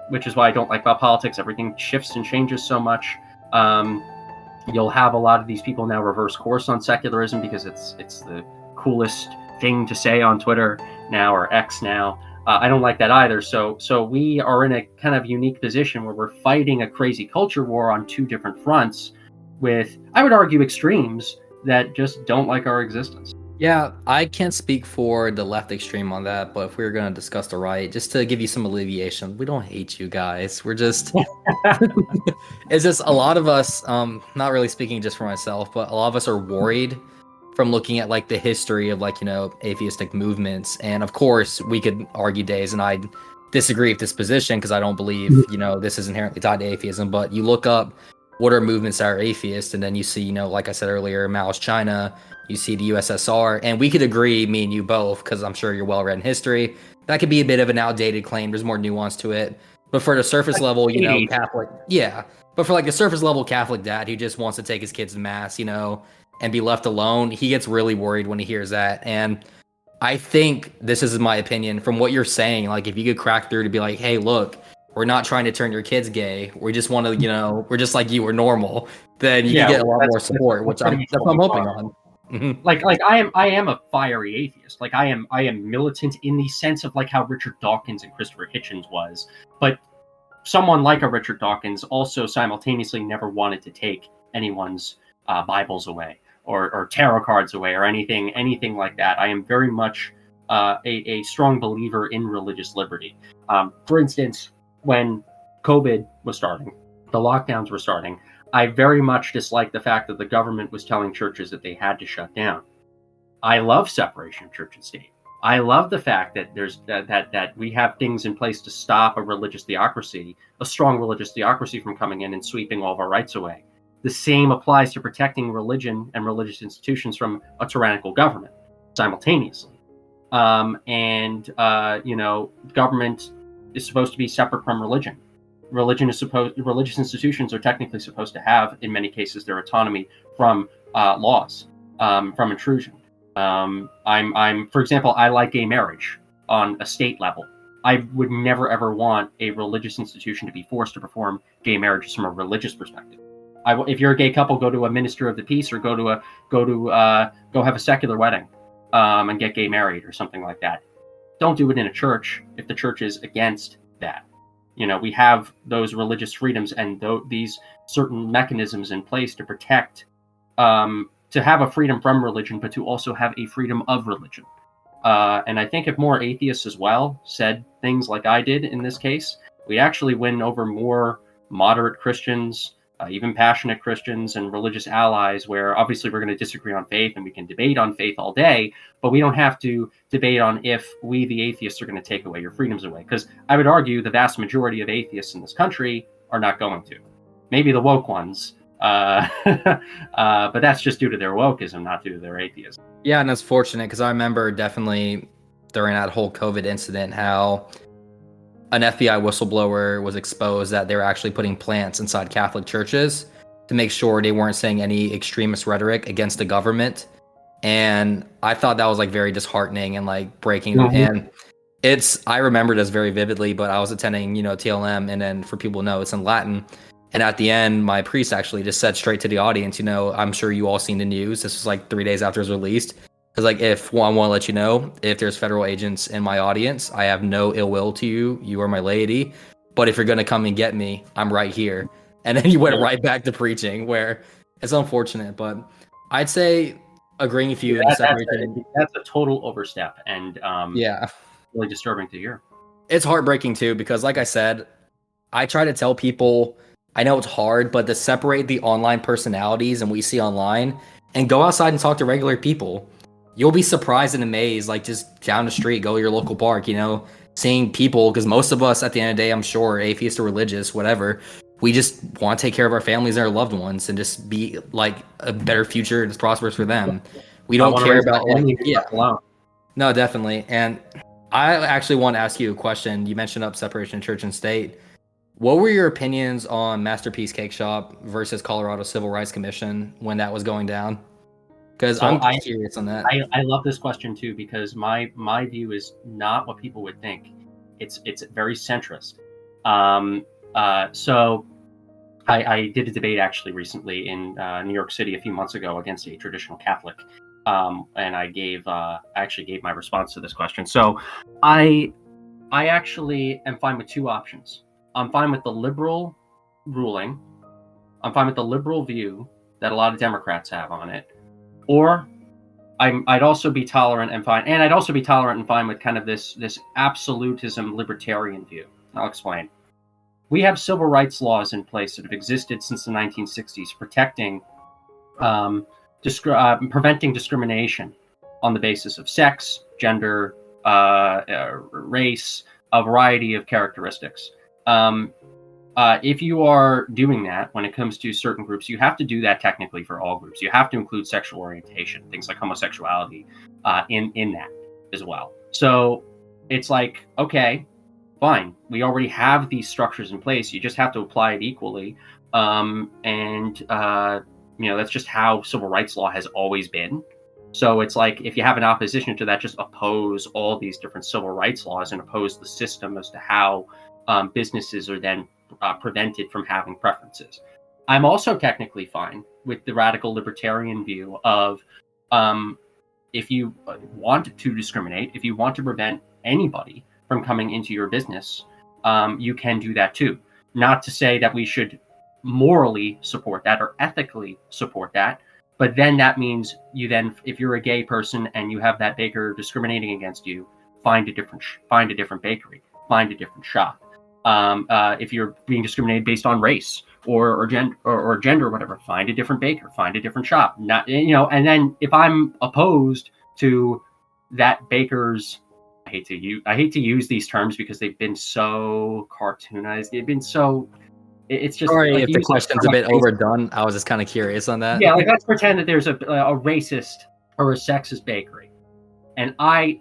which is why I don't like about politics. Everything shifts and changes so much. You'll have a lot of these people now reverse course on secularism because it's the coolest thing to say on Twitter now, or X now. I don't like that either. So we are in a kind of unique position where we're fighting a crazy culture war on two different fronts with, I would argue, extremes that just don't like our existence. Yeah, I can't speak for the left extreme on that, but if we were going to discuss the right, just to give you some alleviation, we don't hate you guys. We're just, it's just a lot of us, not really speaking just for myself, but a lot of us are worried from looking at like the history of atheistic movements. And of course we could argue days, and I disagree with this position because I don't believe, this is inherently tied to atheism, but you look up what are movements that are atheist? And then you see, like I said earlier, Mao's China, you see the USSR, and we could agree, me and you both, because I'm sure you're well read in history, that could be a bit of an outdated claim. There's more nuance to it. But for the surface level, Catholic, yeah. But for like the surface level Catholic dad who just wants to take his kids to mass, and be left alone, he gets really worried when he hears that. And I think this is my opinion from what you're saying. Like, if you could crack through to be like, hey, look, we're not trying to turn your kids gay. We just want to, we're just like you, we're normal. Then you can get a lot more support, which that's what I'm hoping on. Mm-hmm. Like I am a fiery atheist. Like I am militant in the sense of like how Richard Dawkins and Christopher Hitchens was. But someone like a Richard Dawkins also simultaneously never wanted to take anyone's Bibles away or tarot cards away or anything like that. I am very much a strong believer in religious liberty. For instance, when COVID was starting, the lockdowns were starting, I very much disliked the fact that the government was telling churches that they had to shut down. I love separation of church and state. I love the fact that there's that we have things in place to stop a religious theocracy, a strong religious theocracy, from coming in and sweeping all of our rights away. The same applies to protecting religion and religious institutions from a tyrannical government simultaneously. Government is supposed to be separate from religion. Religious institutions are technically supposed to have, in many cases, their autonomy from laws, from intrusion. For example, I like gay marriage on a state level. I would never ever want a religious institution to be forced to perform gay marriages from a religious perspective. If you're a gay couple, go to a minister of the peace, or go have a secular wedding, and get gay married or something like that. Don't do it in a church if the church is against that. We have those religious freedoms and these certain mechanisms in place to protect, to have a freedom from religion, but to also have a freedom of religion. And I think if more atheists as well said things like I did in this case, we actually win over more moderate Christians, even passionate Christians and religious allies, where obviously we're going to disagree on faith and we can debate on faith all day, but we don't have to debate on if we, the atheists, are going to take away your freedoms away. Because I would argue the vast majority of atheists in this country are not going to. Maybe the woke ones, but that's just due to their wokeism, not due to their atheism. Yeah, and that's fortunate, because I remember definitely during that whole COVID incident how an FBI whistleblower was exposed that they were actually putting plants inside Catholic churches to make sure they weren't saying any extremist rhetoric against the government. And I thought that was like very disheartening and like breaking. Mm-hmm. And I remember this very vividly, but I was attending, TLM, and then for people to know, it's in Latin. And at the end, my priest actually just said straight to the audience, I'm sure you all seen the news. This was like 3 days after it was released. Because like, I want to let you know, if there's federal agents in my audience, I have no ill will to you. You are my laity. But if you're going to come and get me, I'm right here. And then you went right back to preaching, where it's unfortunate. But I'd say agreeing with you. That's a total overstep. And really disturbing to hear. It's heartbreaking too, because like I said, I try to tell people, I know it's hard, but to separate the online personalities and we see online and go outside and talk to regular people. You'll be surprised and amazed, like just down the street, go to your local park, seeing people, because most of us at the end of the day, I'm sure, atheist or religious, whatever, we just want to take care of our families and our loved ones and just be like a better future that's prosperous for them. We don't care about No, definitely. And I actually want to ask you a question. You mentioned separation of church and state. What were your opinions on Masterpiece Cake Shop versus Colorado Civil Rights Commission when that was going down? Because I'm curious on that. I love this question too, because my view is not what people would think. It's very centrist. So I did a debate actually recently in New York City a few months ago against a traditional Catholic, and I actually gave my response to this question. So I actually am fine with two options. I'm fine with the liberal ruling. I'm fine with the liberal view that a lot of Democrats have on it. Or I'd also be tolerant and fine. And I'd also be tolerant and fine with kind of this absolutism libertarian view. I'll explain. We have civil rights laws in place that have existed since the 1960s, protecting, preventing discrimination on the basis of sex, gender, race, a variety of characteristics. if you are doing that when it comes to certain groups, you have to do that technically for all groups. You have to include sexual orientation, things like homosexuality, in that as well. So it's like, okay, fine, we already have these structures in place. You just have to apply it equally, and that's just how civil rights law has always been. So it's like, if you have an opposition to that, just oppose all these different civil rights laws and oppose the system as to how businesses are then prevented from having preferences. I'm also technically fine with the radical libertarian view of if you want to discriminate, if you want to prevent anybody from coming into your business, you can do that too. Not to say that we should morally support that or ethically support that, but then that means you then, if you're a gay person and you have that baker discriminating against you, find a different bakery, find a different shop. If you're being discriminated based on race or gender or whatever, find a different baker, find a different shop. Not, and then if I'm opposed to that baker's, I hate to use these terms because they've been so cartoonized. They've been so. It's just. Sorry like, if the question's a bit overdone. I was just kind of curious on that. Yeah, like let's pretend that there's a racist or a sexist bakery, and I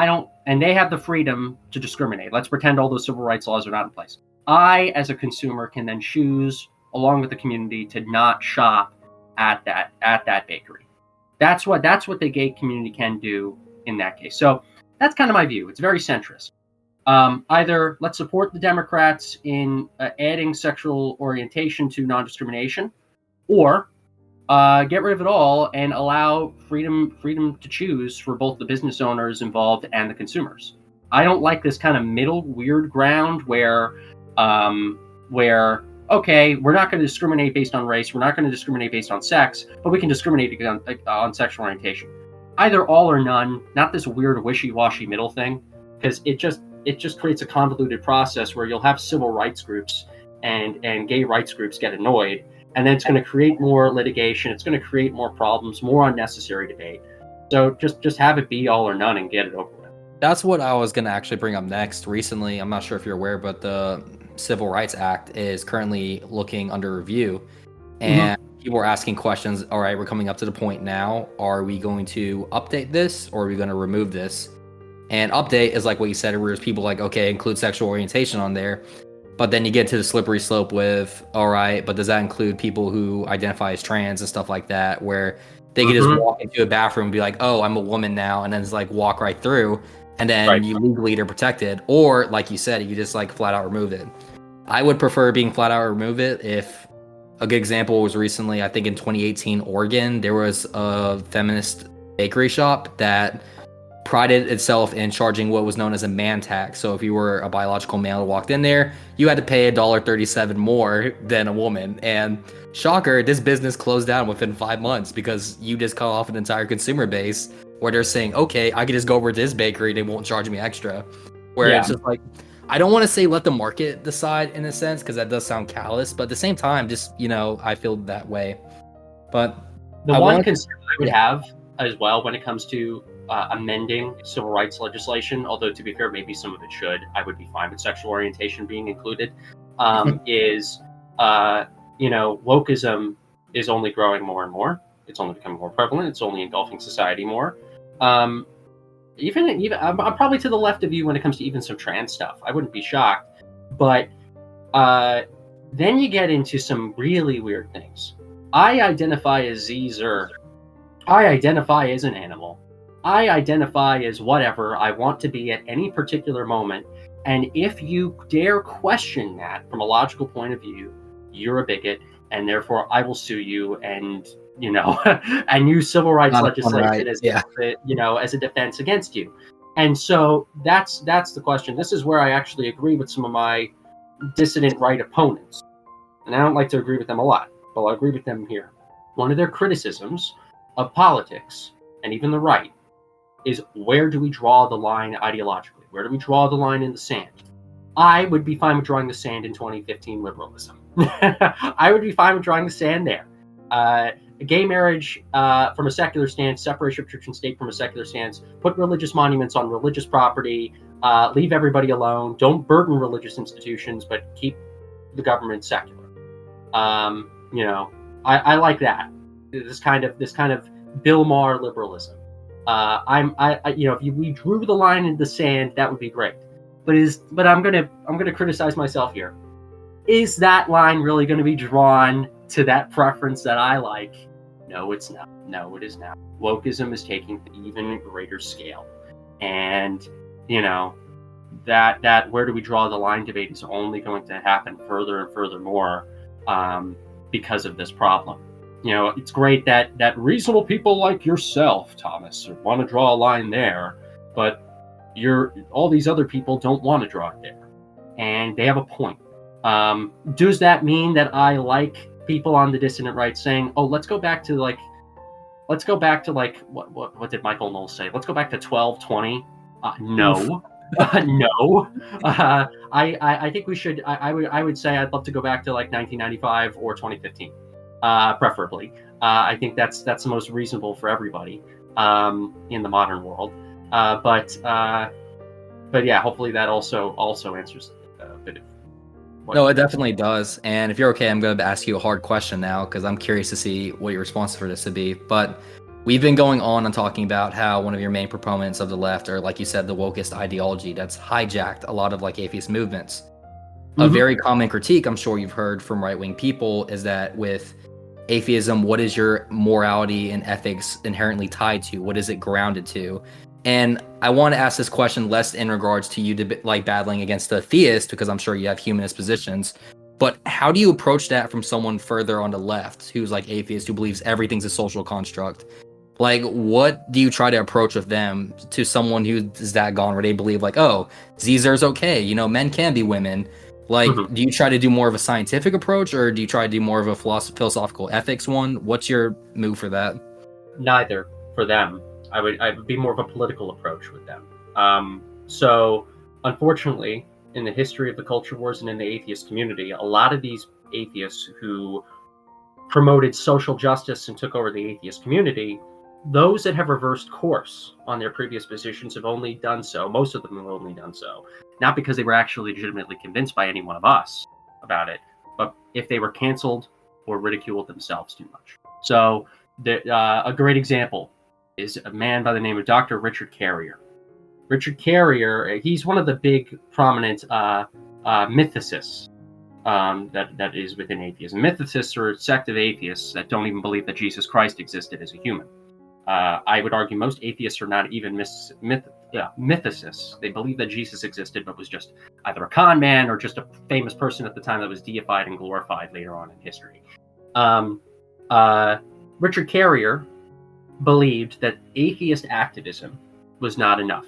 don't, and they have the freedom to discriminate. Let's pretend all those civil rights laws are not in place. I, as a consumer, can then choose, along with the community, to not shop at that bakery. That's what the gay community can do in that case. So that's kind of my view. It's very centrist. Either let's support the Democrats in adding sexual orientation to non-discrimination, or get rid of it all and allow freedom to choose for both the business owners involved and the consumers. I don't like this kind of middle weird ground where okay, we're not going to discriminate based on race, we're not going to discriminate based on sex, but we can discriminate on sexual orientation. Either all or none, not this weird wishy-washy middle thing, because it just creates a convoluted process where you'll have civil rights groups and gay rights groups get annoyed, and then it's going to create more litigation, it's going to create more problems, more unnecessary debate. So just have it be all or none and get it over with. That's what I was going to actually bring up next. Recently, I'm not sure if you're aware, but the Civil Rights Act is currently looking under review, and people are asking questions. All right, we're coming up to the point now. Are we going to update this, or are we going to remove this? And update is like what you said, where there's people like, okay, include sexual orientation on there. But then you get to the slippery slope with, all right, but does that include people who identify as trans and stuff like that, where they can just walk into a bathroom and be like, oh, I'm a woman now, and then just like walk right through, and then you legally they're protected. Or like you said, you just like flat out remove it. I would prefer being flat out remove it. If a good example was recently, I think in 2018, Oregon, there was a feminist bakery shop that prided itself in charging what was known as a man tax. So if you were a biological male who walked in there, you had to pay $1.37 more than a woman. And shocker, this business closed down within 5 months because you just cut off an entire consumer base where they're saying, okay, I can just go over to this bakery, they won't charge me extra. Where it's just like, I don't want to say let the market decide in a sense, because that does sound callous, but at the same time, just, I feel that way. But the one concern I would have as well when it comes to amending civil rights legislation, although to be fair, maybe some of it should, I would be fine with sexual orientation being included, is, wokeism is only growing more and more. It's only becoming more prevalent. It's only engulfing society more. Even I'm probably to the left of you when it comes to even some trans stuff. I wouldn't be shocked. But then you get into some really weird things. I identify as Zer. I identify as an animal. I identify as whatever I want to be at any particular moment. And if you dare question that from a logical point of view, you're a bigot, and therefore I will sue you and, and use civil rights legislation as a defense against you. And so that's the question. This is where I actually agree with some of my dissident right opponents. And I don't like to agree with them a lot, but I'll agree with them here. One of their criticisms of politics, and even the right, is where do we draw the line ideologically? Where do we draw the line in the sand? I would be fine with drawing the sand in 2015 liberalism. I would be fine with drawing the sand there. Gay marriage from a secular stance, separation of church and state from a secular stance, put religious monuments on religious property, leave everybody alone, don't burden religious institutions, but keep the government secular. You know, I like that. This kind of Bill Maher liberalism. You know, if we drew the line in the sand, that would be great. But I'm gonna criticize myself here. Is that line really going to be drawn to that preference that I like? No, it's not. No, it is not. Wokeism is taking an even greater scale, and you know that where do we draw the line debate is only going to happen further and further more because of this problem. You know, it's great that reasonable people like yourself, Thomas, want to draw a line there, but all these other people don't want to draw it there, and they have a point. Does that mean that I like people on the dissident right saying, "Oh, let's go back to like what did Michael Knowles say? Let's go back to 1220." No, no. I think we should. I would say I'd love to go back to like 1995 or 2015, preferably. I think that's the most reasonable for everybody in the modern world. But yeah, hopefully that also answers a bit of. No, it definitely does. And if you're okay, I'm going to ask you a hard question now because I'm curious to see what your response for this would be. But we've been going on and talking about how one of your main proponents of the left, or like you said, the wokeist ideology that's hijacked a lot of like atheist movements. Mm-hmm. A very common critique I'm sure you've heard from right-wing people is that with atheism, what is your morality and ethics inherently tied to? What is it grounded to? And I want to ask this question less in regards to you like battling against a theist, because I'm sure you have humanist positions, but how do you approach that from someone further on the left who's like atheist, who believes everything's a social construct? Like, what do you try to approach with them to someone who is that gone where they believe like, oh, Caesar's okay, you know, men can be women? Like, do you try to do more of a scientific approach, or do you try to do more of a philosophical ethics one? What's your move for that? Neither for them. I would be more of a political approach with them. So, unfortunately, in the history of the culture wars and in the atheist community, a lot of these atheists who promoted social justice and took over the atheist community, those that have reversed course on their previous positions have only done so, most of them have only done so, not because they were actually legitimately convinced by any one of us about it, but if they were canceled or ridiculed themselves too much. So, a great example is a man by the name of Dr. Richard Carrier. Richard Carrier, he's one of the big prominent mythicists that is within atheism. Mythicists are a sect of atheists that don't even believe that Jesus Christ existed as a human. I would argue most atheists are not even mythicists. They believe that Jesus existed, but was just either a con man or just a famous person at the time that was deified and glorified later on in history. Richard Carrier believed that atheist activism was not enough.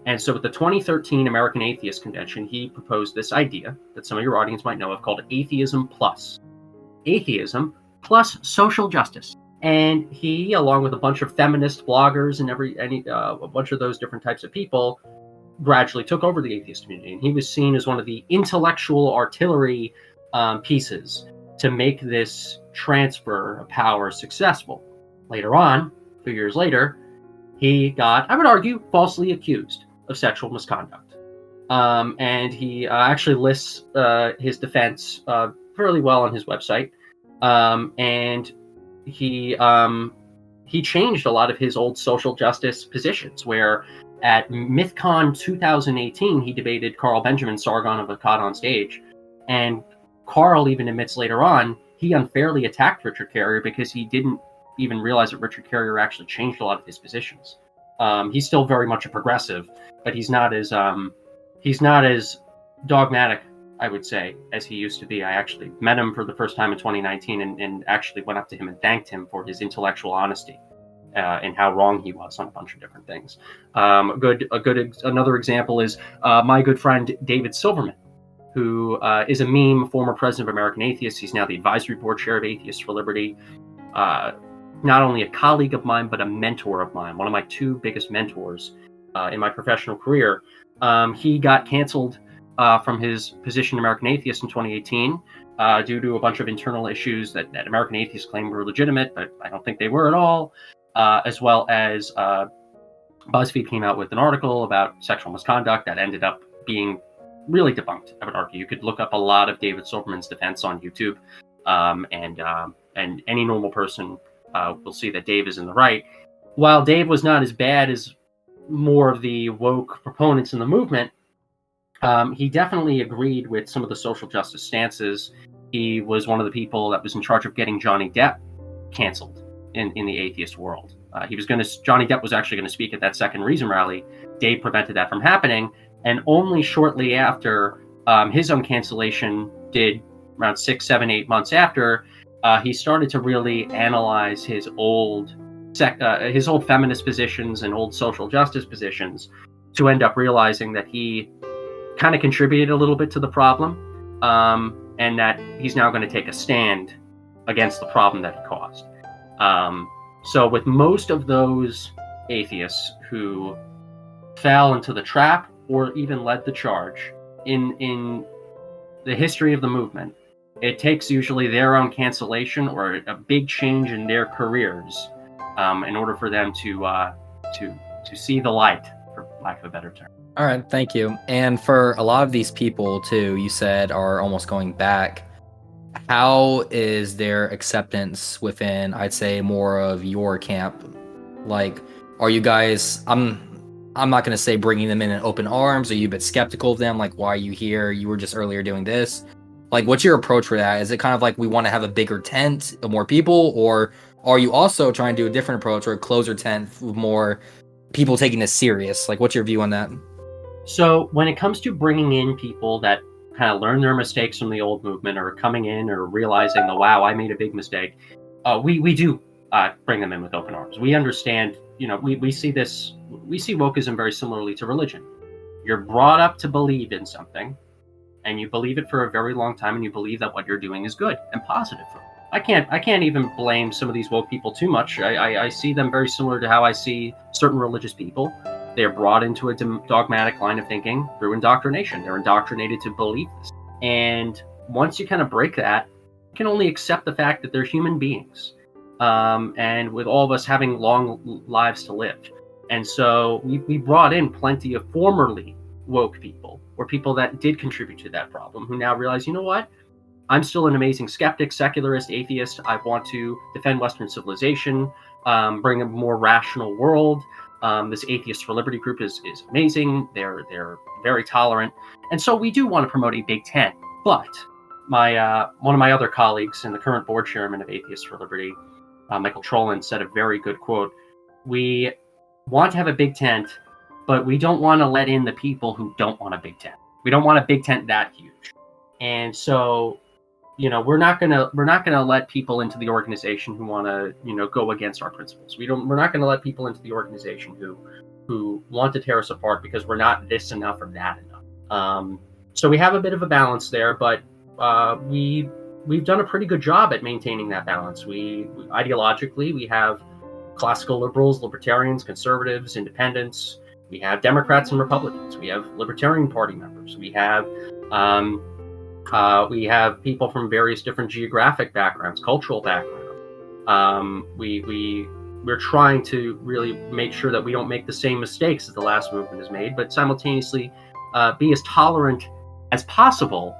And so at the 2013 American Atheist Convention, he proposed this idea that some of your audience might know of called atheism plus. Atheism plus social justice. And he, along with a bunch of feminist bloggers and a bunch of those different types of people, gradually took over the atheist community. And he was seen as one of the intellectual artillery pieces to make this transfer of power successful. Later on, 2 years later, he got, I would argue, falsely accused of sexual misconduct. And he actually lists his defense fairly well on his website. And he changed a lot of his old social justice positions, where at MythCon 2018, he debated Carl Benjamin Sargon of Akkad on stage. And Carl even admits later on, he unfairly attacked Richard Carrier because he didn't even realize that Richard Carrier actually changed a lot of his positions. He's still very much a progressive, but he's not as dogmatic, I would say, as he used to be. I actually met him for the first time in 2019 and actually went up to him and thanked him for his intellectual honesty and how wrong he was on a bunch of different things. Another example is my good friend David Silverman, who is a meme former president of American Atheists. He's now the advisory board chair of Atheists for Liberty. Not only a colleague of mine, but a mentor of mine, one of my two biggest mentors in my professional career. He got canceled from his position in American Atheists in 2018 due to a bunch of internal issues that American Atheists claimed were legitimate, but I don't think they were at all, as well as BuzzFeed came out with an article about sexual misconduct that ended up being really debunked, I would argue. You could look up a lot of David Silverman's defense on YouTube, and any normal person will see that Dave is in the right. While Dave was not as bad as more of the woke proponents in the movement, he definitely agreed with some of the social justice stances. He was one of the people that was in charge of getting Johnny Depp canceled in the atheist world. Johnny Depp was actually going to speak at that Second Reason rally. Dave prevented that from happening, and only shortly after his own cancellation, did around 6, 7, 8 months after, he started to really analyze his old feminist positions and old social justice positions, to end up realizing that he kind of contributed a little bit to the problem, and that he's now going to take a stand against the problem that he caused. So with most of those atheists who fell into the trap or even led the charge in the history of the movement, it takes usually their own cancellation or a big change in their careers in order for them to see the light, for lack of a better term. All right, thank you. And for a lot of these people too, you said are almost going back. How is their acceptance within, I'd say, more of your camp? Like, are you guys? I'm not going to say bringing them in open arms. Are you a bit skeptical of them? Like, why are you here? You were just earlier doing this. Like, what's your approach for that? Is it kind of like we want to have a bigger tent of more people, or are you also trying to do a different approach or a closer tent with more people taking this serious? Like, what's your view on that? So when it comes to bringing in people that kind of learn their mistakes from the old movement, or coming in or realizing that, wow, I made a big mistake, we do bring them in with open arms. We understand, we see wokeism very similarly to religion. You're brought up to believe in something, and you believe it for a very long time, and you believe that what you're doing is good and positive for you. I can't even blame some of these woke people too much. I see them very similar to how I see certain religious people. They're brought into a dogmatic line of thinking through indoctrination. They're indoctrinated to believe this. And once you kind of break that, you can only accept the fact that they're human beings. And with all of us having long lives to live. And so we brought in plenty of formerly woke people, or people that did contribute to that problem, who now realize, you know what? I'm still an amazing skeptic, secularist, atheist. I want to defend Western civilization, bring a more rational world. This Atheists for Liberty group is amazing. They're very tolerant, and so we do want to promote a big tent. But one of my other colleagues and the current board chairman of Atheists for Liberty, Michael Trollin, said a very good quote. We want to have a big tent, but we don't want to let in the people who don't want a big tent. We don't want a big tent that huge, and so we're not gonna let people into the organization who want to go against our principles. We're not gonna let people into the organization who want to tear us apart because we're not this enough or that enough. So we have a bit of a balance there, but we've done a pretty good job at maintaining that balance. We ideologically, we have classical liberals, libertarians, conservatives, independents. We have Democrats and Republicans. We have Libertarian Party members. We have people from various different geographic backgrounds, cultural backgrounds. We're trying to really make sure that we don't make the same mistakes as the last movement has made, but simultaneously be as tolerant as possible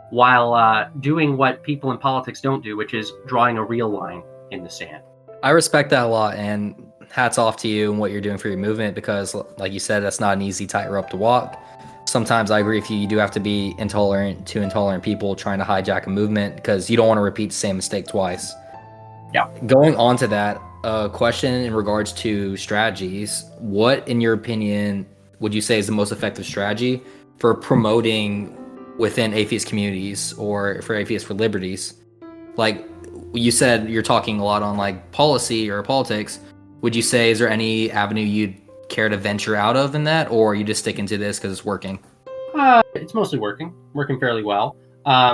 while doing what people in politics don't do, which is drawing a real line in the sand. I respect that a lot, and hats off to you and what you're doing for your movement, because like you said, that's not an easy tightrope to walk. Sometimes I agree with you. You do have to be intolerant to intolerant people trying to hijack a movement, because you don't want to repeat the same mistake twice. Yeah. Going on to that, question in regards to strategies, what, in your opinion, would you say is the most effective strategy for promoting within atheist communities or for Atheists for Liberties? Like you said, you're talking a lot on like policy or politics. Would you say, is there any avenue you'd care to venture out of in that, or are you just sticking to this because it's working? It's mostly working fairly well.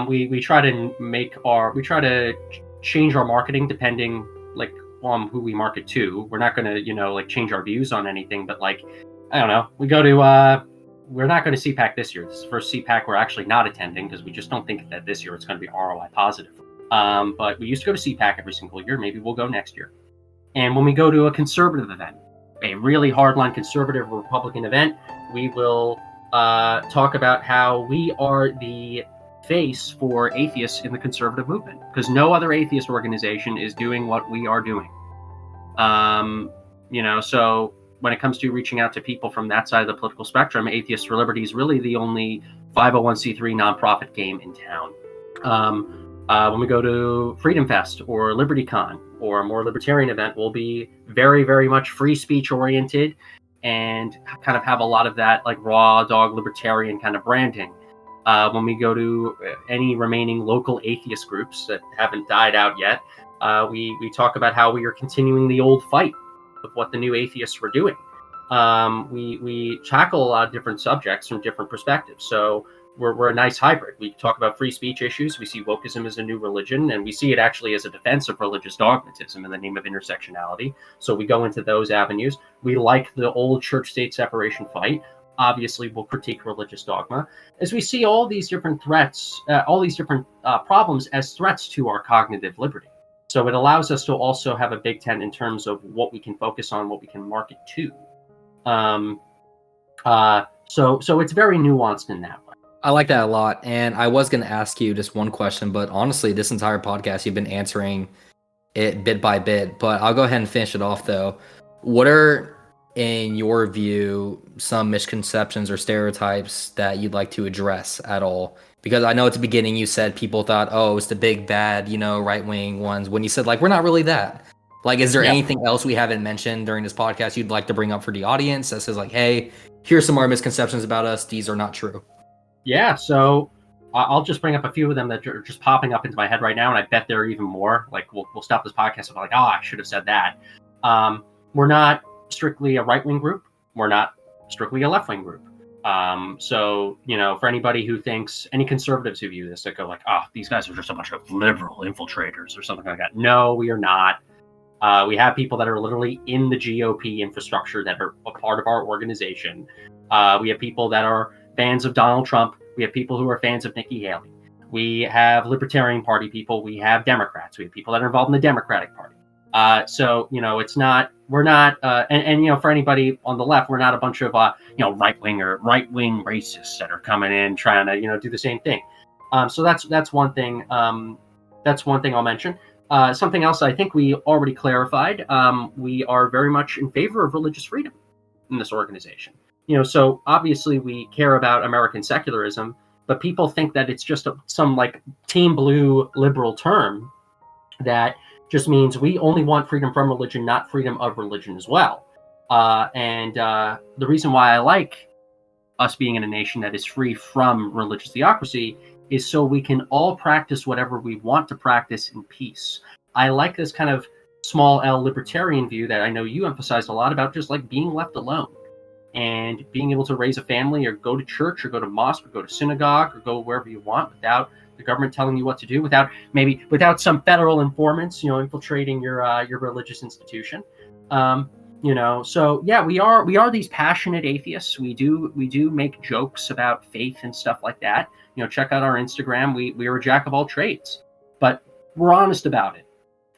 We try to change our marketing depending like on who we market to. We're not going to change our views on anything, but like I don't know, we're not going to CPAC this year. This is the first CPAC we're actually not attending because we just don't think that this year it's going to be ROI positive. But we used to go to CPAC every single year. Maybe we'll go next year. And when we go to a conservative event, a really hardline conservative Republican event, we will talk about how we are the face for atheists in the conservative movement, because no other atheist organization is doing what we are doing. So when it comes to reaching out to people from that side of the political spectrum, Atheists for Liberty is really the only 501c3 nonprofit game in town. When we go to Freedom Fest or LibertyCon or a more libertarian event, we'll be very, very much free speech oriented and kind of have a lot of that like raw dog libertarian kind of branding. When we go to any remaining local atheist groups that haven't died out yet, we talk about how we are continuing the old fight of what the new atheists were doing. We tackle a lot of different subjects from different perspectives. So we're a nice hybrid. We talk about free speech issues. We see wokeism as a new religion, and we see it actually as a defense of religious dogmatism in the name of intersectionality. So we go into those avenues. We like the old church-state separation fight. Obviously, we'll critique religious dogma as we see all these different threats, all these different problems as threats to our cognitive liberty. So it allows us to also have a big tent in terms of what we can focus on, what we can market to. So it's very nuanced in that way. I like that a lot. And I was going to ask you just one question, but honestly, this entire podcast, you've been answering it bit by bit. But I'll go ahead and finish it off, though. What are, in your view, some misconceptions or stereotypes that you'd like to address at all? Because I know at the beginning you said people thought, oh, it's the big bad, right-wing ones. When you said, like, we're not really that. Like, is there anything else we haven't mentioned during this podcast you'd like to bring up for the audience that says, like, hey, here's some more misconceptions about us. These are not true. Yeah, so I'll just bring up a few of them that are just popping up into my head right now, and I bet there are even more. Like, we'll stop this podcast and be like, oh, I should have said that. We're not strictly a right-wing group. We're not strictly a left-wing group. So, for anybody who thinks, any conservatives who view this, that go like, oh, these guys are just a bunch of liberal infiltrators or something like that. No, we are not. We have people that are literally in the GOP infrastructure that are a part of our organization. We have people that are fans of Donald Trump. We have people who are fans of Nikki Haley. We have Libertarian Party people. We have Democrats. We have people that are involved in the Democratic Party. So, it's not, we're not, and for anybody on the left, we're not a bunch of, right-wing racists that are coming in trying to, do the same thing. So that's one thing. That's one thing I'll mention. Something else I think we already clarified. We are very much in favor of religious freedom in this organization. So obviously we care about American secularism, but people think that it's just some like team blue liberal term that just means we only want freedom from religion, not freedom of religion as well. And the reason why I like us being in a nation that is free from religious theocracy is so we can all practice whatever we want to practice in peace. I like this kind of small L libertarian view that I know you emphasized a lot about, just like being left alone and being able to raise a family or go to church or go to mosque or go to synagogue or go wherever you want without the government telling you what to do, without some federal informants, infiltrating your religious institution. So yeah, we are these passionate atheists. We do make jokes about faith and stuff like that. Check out our Instagram. We are a jack of all trades, but we're honest about it.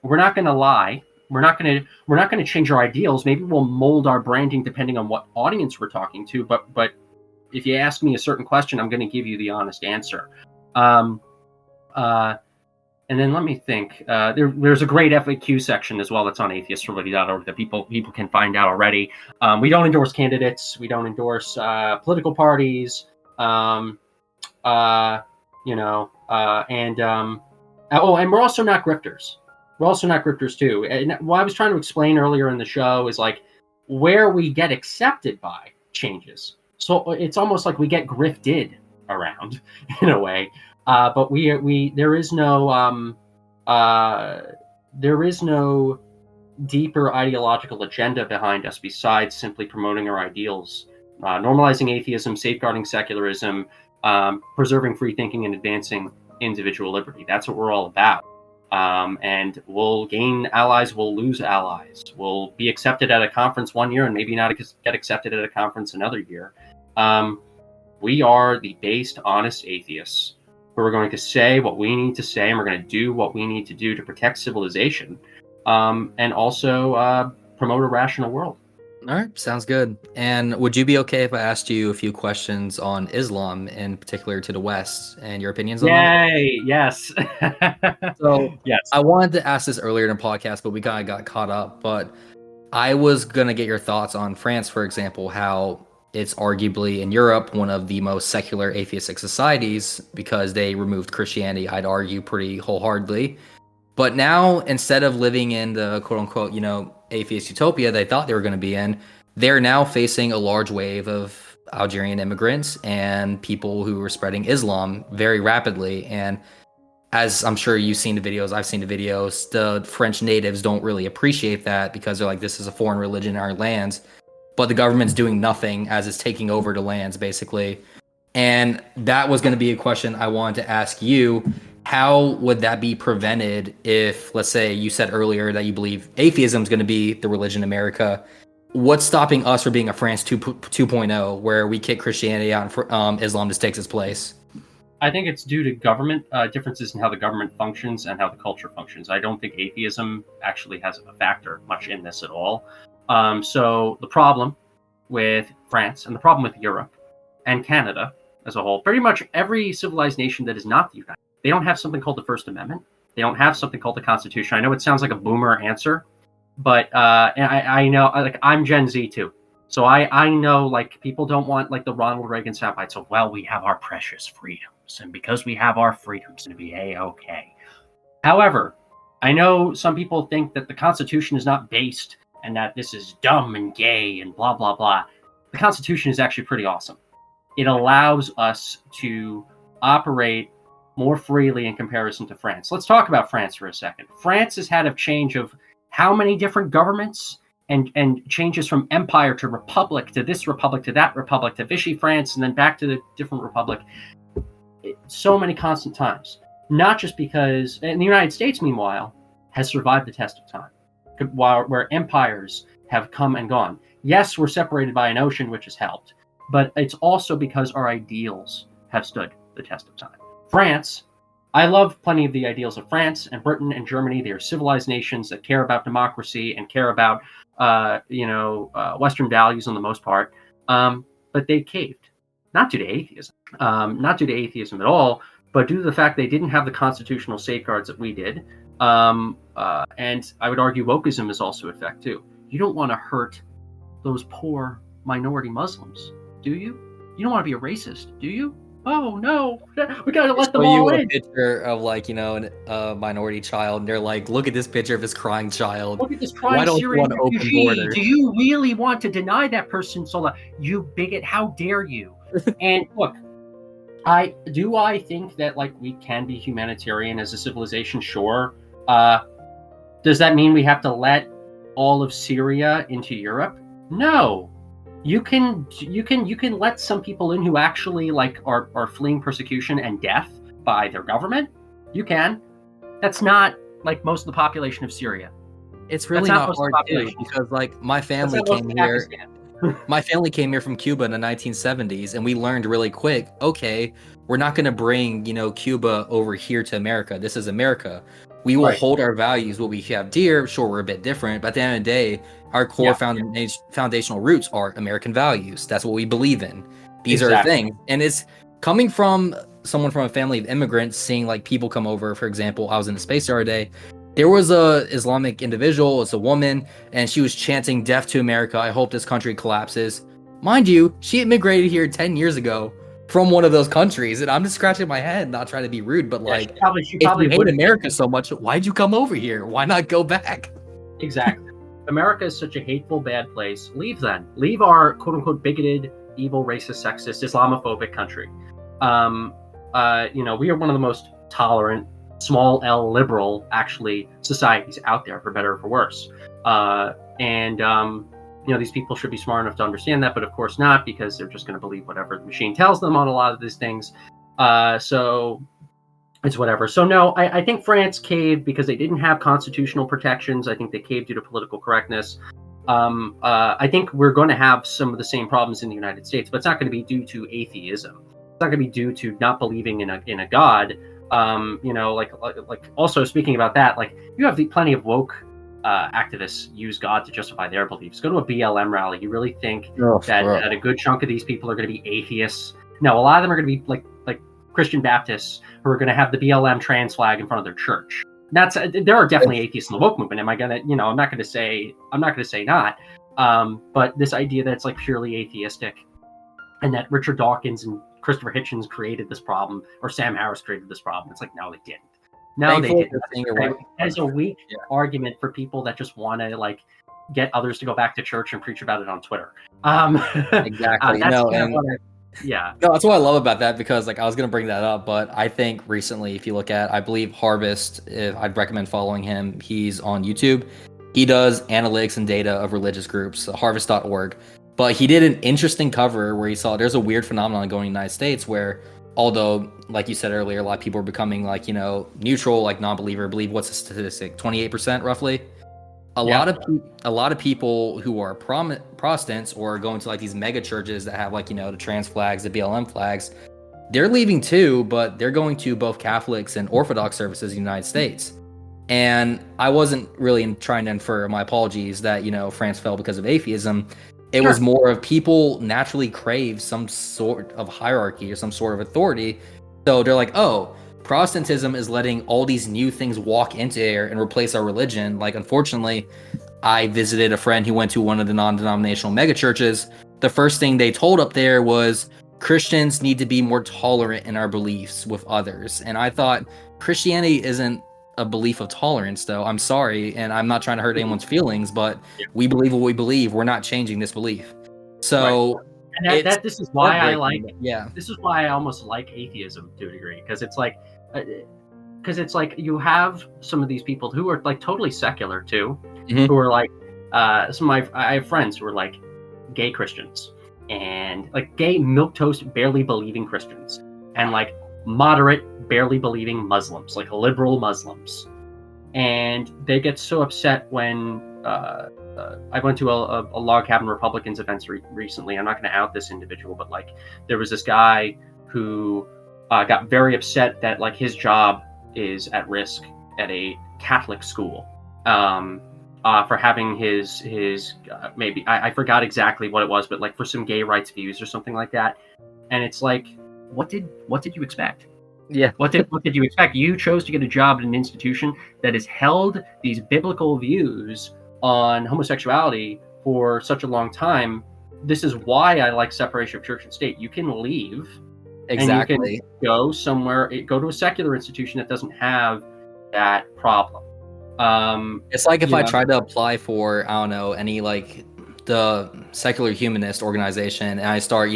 We're not going to lie. We're not going to change our ideals. Maybe we'll mold our branding depending on what audience we're talking to. But if you ask me a certain question, I'm going to give you the honest answer. And then let me think. There's a great FAQ section as well that's on atheistforliberty.org that people can find out already. We don't endorse candidates. We don't endorse political parties. And we're also not grifters. We're also not grifters too. And what I was trying to explain earlier in the show is like where we get accepted by changes. So it's almost like we get grifted around in a way. But there is no deeper ideological agenda behind us besides simply promoting our ideals, normalizing atheism, safeguarding secularism, preserving free thinking, and advancing individual liberty. That's what we're all about. And we'll gain allies, we'll lose allies. We'll be accepted at a conference one year and maybe not get accepted at a conference another year. We are the based, honest atheists who are going to say what we need to say, and we're going to do what we need to do to protect civilization, and also promote a rational world. All right, sounds good. And would you be okay if I asked you a few questions on Islam, in particular to the West, and your opinions on that? Yay! Yes. So Yes. I wanted to ask this earlier in the podcast, but we kind of got caught up. But I was gonna get your thoughts on France, for example, how it's arguably in Europe one of the most secular atheistic societies because they removed Christianity, I'd argue, pretty wholeheartedly. But now, instead of living in the quote unquote, atheist utopia they thought they were going to be in, they're now facing a large wave of Algerian immigrants and people who are spreading Islam very rapidly. And as I'm sure you've seen the videos, I've seen the videos, the French natives don't really appreciate that because they're like, this is a foreign religion in our lands. But the government's doing nothing as it's taking over the lands, basically. And that was going to be a question I wanted to ask you. How would that be prevented if, let's say, you said earlier that you believe atheism is going to be the religion in America? What's stopping us from being a France 2.0, where we kick Christianity out and Islam just takes its place? I think it's due to government differences in how the government functions and how the culture functions. I don't think atheism actually has a factor much in this at all. So the problem with France and the problem with Europe and Canada as a whole, pretty much every civilized nation that is not the United States, they don't have something called the First Amendment. They don't have something called the Constitution. I know it sounds like a boomer answer, but I know, like, I'm Gen Z too. So I know, like, people don't want, like, the Ronald Reagan soundbite. So, well, we have our precious freedoms, and because we have our freedoms, to be A-okay. However, I know some people think that the Constitution is not based and that this is dumb and gay and blah, blah, blah. The Constitution is actually pretty awesome. It allows us to operate more freely in comparison to France. Let's talk about France for a second. France has had a change of how many different governments and changes from empire to republic to this republic to that republic to Vichy France and then back to the different republic. So many constant times. Not just because, and the United States, meanwhile, has survived the test of time, where empires have come and gone. Yes, we're separated by an ocean, which has helped, but it's also because our ideals have stood the test of time. France, I love plenty of the ideals of France and Britain and Germany. They are civilized nations that care about democracy and care about, Western values on the most part. But they caved, not due to atheism at all, but due to the fact they didn't have the constitutional safeguards that we did. And I would argue wokeism is also at effect too. You don't want to hurt those poor minority Muslims, do you? You don't want to be a racist, do you? Oh no, we gotta let them all in. A picture of, like, a minority child, and they're like, look at this picture of this crying child. Look at this crying Syrian refugee. Do you really want to deny that person, Sola? You bigot, how dare you? And look, I think that, like, we can be humanitarian as a civilization, sure. Does that mean we have to let all of Syria into Europe? No. You can let some people in who actually, like, are fleeing persecution and death by their government. You can. That's not, like, most of the population of Syria. It's really not hard to, because, like, my family came here. My family came here from Cuba in the 1970s, and we learned really quick, okay, we're not going to bring, Cuba over here to America. This is America. We will hold our values, what we have dear. Sure, we're a bit different, but at the end of the day, our core foundational roots are American values. That's what we believe in. These are things. And it's coming from someone from a family of immigrants, seeing, like, people come over. For example, I was in the space the other day. There was a Islamic individual, it's a woman, and she was chanting death to America. I hope this country collapses. Mind you, she immigrated here 10 years ago from one of those countries, and I'm just scratching my head, not trying to be rude, but, like, if you hate America so much, why'd you come over here? Why not go back? Exactly. America is such a hateful, bad place. Leave then. Leave our quote-unquote bigoted, evil, racist, sexist, Islamophobic country. We are one of the most tolerant, small L liberal, actually, societies out there, for better or for worse. These people should be smart enough to understand that, but of course not, because they're just going to believe whatever the machine tells them on a lot of these things. So it's whatever. So no, I think France caved because they didn't have constitutional protections. I think they caved due to political correctness. I think we're going to have some of the same problems in the United States, but it's not going to be due to atheism. It's not going to be due to not believing in a God. Also speaking about that, like, you have plenty of woke activists use God to justify their beliefs. Go to a BLM rally. You really think Oh, that a good chunk of these people are going to be atheists? No, a lot of them are going to be like Christian Baptists who are going to have the BLM trans flag in front of their church. There are definitely atheists in the woke movement. Am I gonna, I'm not gonna say not. But this idea that it's like purely atheistic, and that Richard Dawkins and Christopher Hitchens created this problem, or Sam Harris created this problem. It's like, no, they didn't. No, they didn't. That's a weak argument for people that just want to like get others to go back to church and preach about it on Twitter. Exactly. Yeah. No, that's what I love about that, because like I was going to bring that up, but I think recently, if you look at, I believe Harvest, I'd recommend following him. He's on YouTube. He does analytics and data of religious groups, harvest.org. But he did an interesting cover where he saw there's a weird phenomenon going in the United States where, although, like you said earlier, a lot of people are becoming like, neutral, like non-believer, believe, what's the statistic? 28% roughly. A lot of people who are Protestants or going to like these mega churches that have like, the trans flags, the BLM flags, they're leaving too, but they're going to both Catholics and Orthodox services in the United States. And I wasn't really trying to infer, my apologies, that, France fell because of atheism. It was more of people naturally crave some sort of hierarchy or some sort of authority. So they're like, oh, Protestantism is letting all these new things walk into there and replace our religion. Like, unfortunately, I visited a friend who went to one of the non-denominational megachurches. The first thing they told up there was Christians need to be more tolerant in our beliefs with others. And I thought Christianity isn't a belief of tolerance, though. I'm sorry, and I'm not trying to hurt anyone's feelings, but we believe what we believe. We're not changing this belief. So and this is why this is why I almost like atheism to a degree, because it's like you have some of these people who are like totally secular too, who are like I have friends who are like gay Christians and like gay milquetoast barely believing Christians, and like moderate barely believing Muslims, like liberal Muslims, and they get so upset when I went to a Log Cabin Republicans events recently. I'm not going to out this individual, but like there was this guy who got very upset that like his job is at risk at a Catholic school for having his maybe I forgot exactly what it was, but like for some gay rights views or something like that. And it's like, what did you expect? Yeah. What did you expect? You chose to get a job at an institution that has held these biblical views on homosexuality for such a long time. This is why I like separation of church and state. You can leave. Exactly. And you can go somewhere, go to a secular institution that doesn't have that problem. It's like if I tried to apply for, I don't know, any like the secular humanist organization, and I start,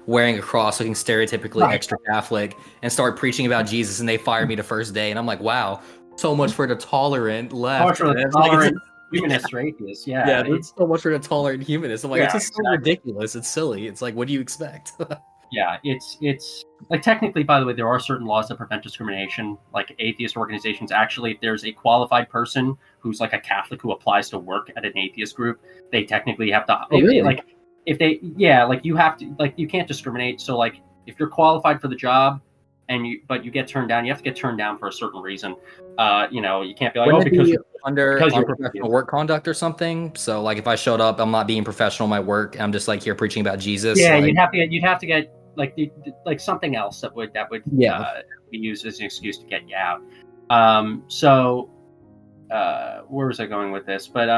wearing a cross, looking stereotypically extra Catholic, and start preaching about Jesus, and they fire me the first day, and I'm like, wow, so much for the tolerant left. Humanist or atheist, yeah, there's so much for the tolerant humanist. I'm like, it's just so ridiculous. It's silly. It's like, what do you expect? Yeah, it's like technically, by the way, there are certain laws that prevent discrimination. Like atheist organizations, actually, if there's a qualified person who's like a Catholic who applies to work at an atheist group, they technically have to like if they you have to, like, you can't discriminate. So like if you're qualified for the job and you get turned down, you have to get turned down for a certain reason. You can't be like, because you're under unprofessional work conduct or something. So like if I showed up, I'm not being professional in my work, and I'm just like here preaching about Jesus. Yeah, like, you'd have to get like something else that would be used as an excuse to get you out. Where was I going with this? But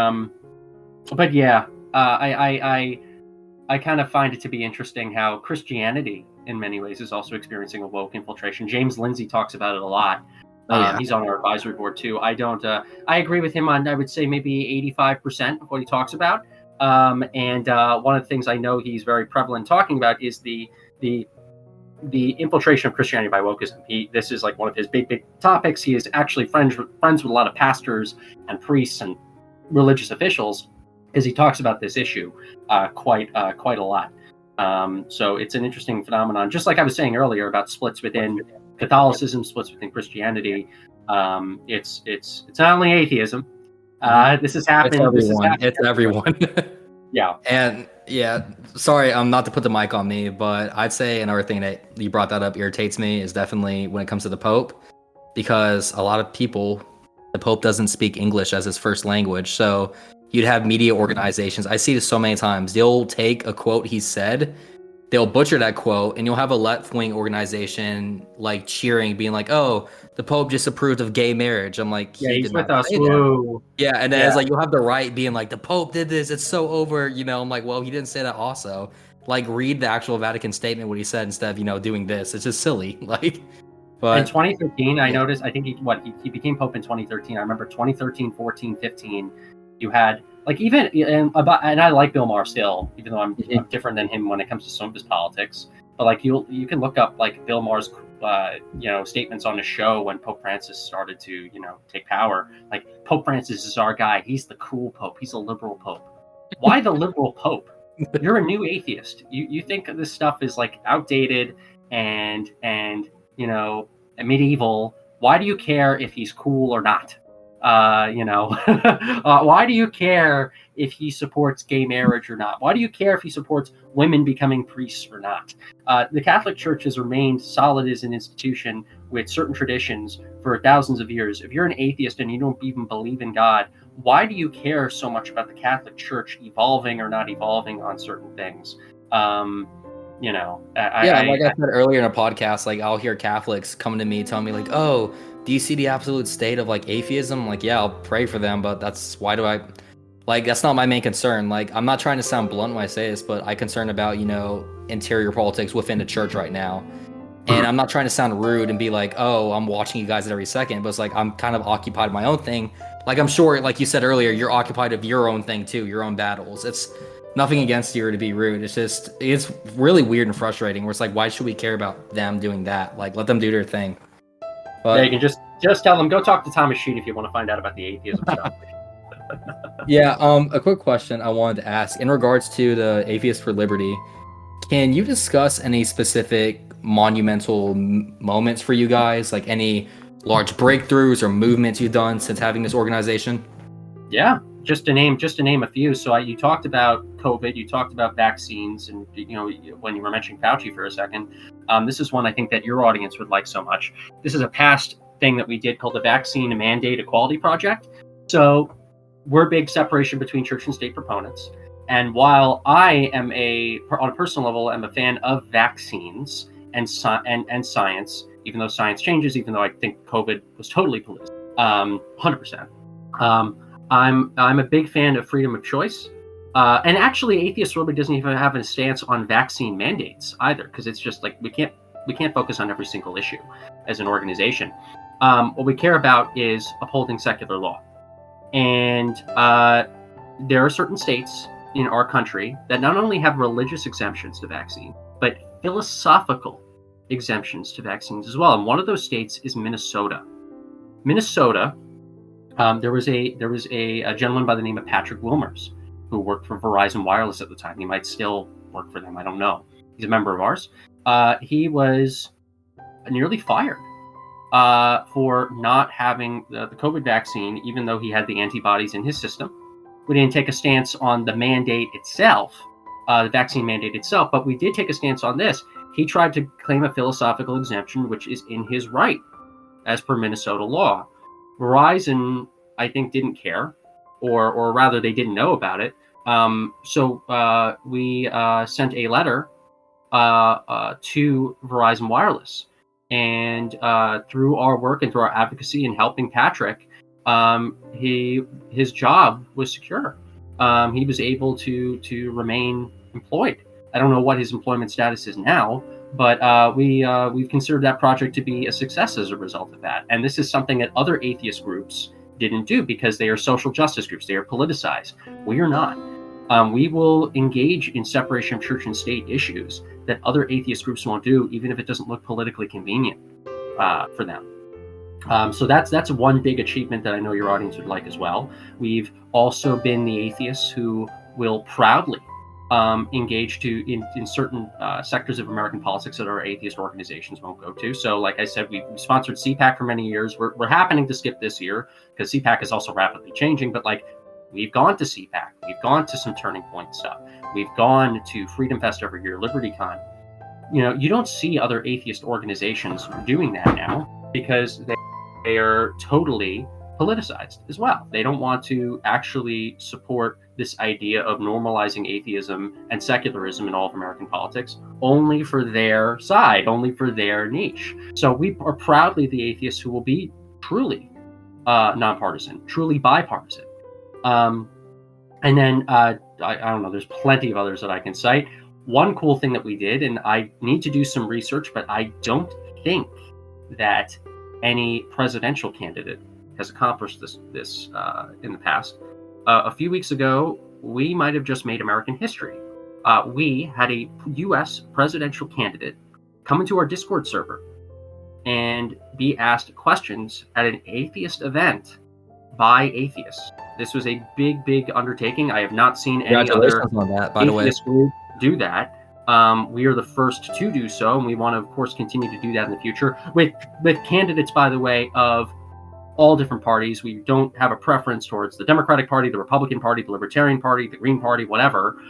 yeah, I kind of find it to be interesting how Christianity in many ways is also experiencing a woke infiltration. James Lindsay talks about it a lot. He's on our advisory board too. I agree with him on, I would say, maybe 85% of what he talks about. One of the things I know he's very prevalent talking about is the infiltration of Christianity by wokeism. This is like one of his big topics. He is actually friends with a lot of pastors and priests and religious officials, because he talks about this issue quite a lot. So it's an interesting phenomenon. Just like I was saying earlier about splits within Catholicism, splits within Christianity. It's not only atheism. This has happened. It's everyone. Yeah. And yeah, sorry, not to put the mic on me, but I'd say another thing that you brought that up irritates me is definitely when it comes to the Pope, because a lot of people The Pope doesn't speak English as his first language. So you'd have media organizations. I see this so many times. They'll take a quote he said, they'll butcher that quote, and you'll have a left-wing organization like cheering, being like, "Oh, the Pope just approved of gay marriage." I'm like, Yeah, he he's did with not us. say that. Woo. Yeah, and then Yeah. it's like you'll have the right being like, "The Pope did this. It's so over." I'm like, well, he didn't say that. Also, like, read the actual Vatican statement what he said instead of doing this. It's just silly. Like, but in 2013, I yeah. noticed. I think he became Pope in 2013. I remember 2013, 14, 15. You had like even and I like Bill Maher still, even though I'm different than him when it comes to some of his politics. But like you can look up like Bill Maher's statements on the show when Pope Francis started to take power. Like, Pope Francis is our guy. He's the cool Pope. He's a liberal Pope. Why the liberal Pope? You're a new atheist. You think this stuff is like outdated and medieval. Why do you care if he's cool or not? Why do you care if he supports gay marriage or not? Why do you care if he supports women becoming priests or not? The Catholic Church has remained solid as an institution with certain traditions for thousands of years. If you're an atheist and you don't even believe in God, why do you care so much about the Catholic Church evolving or not evolving on certain things? Like I said earlier in a podcast, like, I'll hear Catholics coming to me telling me like, "Oh, do you see the absolute state of like atheism?" Like, yeah, I'll pray for them, but that's not my main concern. Like, I'm not trying to sound blunt when I say this, but I'm concerned about interior politics within the church right now. And I'm not trying to sound rude and be like, "Oh, I'm watching you guys at every second," but it's like I'm kind of occupied with my own thing. Like, I'm sure, like you said earlier, you're occupied with your own thing too, your own battles. It's nothing against you or to be rude. It's really weird and frustrating where it's like, why should we care about them doing that? Like, let them do their thing. But you can just tell them, go talk to Thomas Sheedy if you want to find out about the atheism stuff. Yeah, a quick question I wanted to ask in regards to the Atheists for Liberty. Can you discuss any specific monumental moments for you guys, like any large breakthroughs or movements you've done since having this organization? Yeah, just to name a few. So you talked about COVID, you talked about vaccines, and when you were mentioning Fauci for a second, this is one I think that your audience would like so much. This is a past thing that we did called the Vaccine Mandate Equality Project. So we're big separation between church and state proponents. And while I am on a personal level, I'm a fan of vaccines and science, even though science changes, even though I think COVID was totally politicized, 100%. I'm a big fan of freedom of choice. And actually, Atheist really doesn't even have a stance on vaccine mandates either, because it's just like we can't focus on every single issue as an organization. What we care about is upholding secular law. And there are certain states in our country that not only have religious exemptions to vaccine, but philosophical exemptions to vaccines as well. And one of those states is Minnesota. Minnesota, there was a gentleman by the name of Patrick Wilmers who worked for Verizon Wireless at the time. He might still work for them. I don't know. He's a member of ours. He was nearly fired for not having the COVID vaccine, even though he had the antibodies in his system. We didn't take a stance on the mandate itself, the vaccine mandate itself, but we did take a stance on this. He tried to claim a philosophical exemption, which is in his right, as per Minnesota law. Verizon, I think, didn't care, or rather, they didn't know about it. So we sent a letter to Verizon Wireless, and through our work and through our advocacy and helping Patrick, his job was secure. He was able to remain employed. I don't know what his employment status is now, but we've considered that project to be a success as a result of that. And this is something that other atheist groups didn't do because they are social justice groups. They are politicized. We are not. We will engage in separation of church and state issues that other atheist groups won't do, even if it doesn't look politically convenient for them. So that's one big achievement that I know your audience would like as well. We've also been the atheists who will proudly engage in certain sectors of American politics that our atheist organizations won't go to. So like I said, we sponsored CPAC for many years. We're happening to skip this year because CPAC is also rapidly changing, but like we've gone to CPAC, we've gone to some Turning Point stuff, we've gone to Freedom Fest every year, LibertyCon. You don't see other atheist organizations doing that now because they are totally politicized as well. They don't want to actually support this idea of normalizing atheism and secularism in all of American politics, only for their side, only for their niche. So we are proudly the atheists who will be truly nonpartisan, truly bipartisan. And then I don't know, there's plenty of others that I can cite. One cool thing that we did, and I need to do some research, but I don't think that any presidential candidate has accomplished this in the past. A few weeks ago, we might have just made American history. We had a U.S. presidential candidate come into our Discord server and be asked questions at an atheist event by atheists. This was a big undertaking. I have not seen any other on that, by the way. atheist group do that. We are the first to do so, and we want to, of course, continue to do that in the future with candidates, by the way, of all different parties. We don't have a preference towards the Democratic Party, the Republican Party, the Libertarian Party, the Green Party, whatever.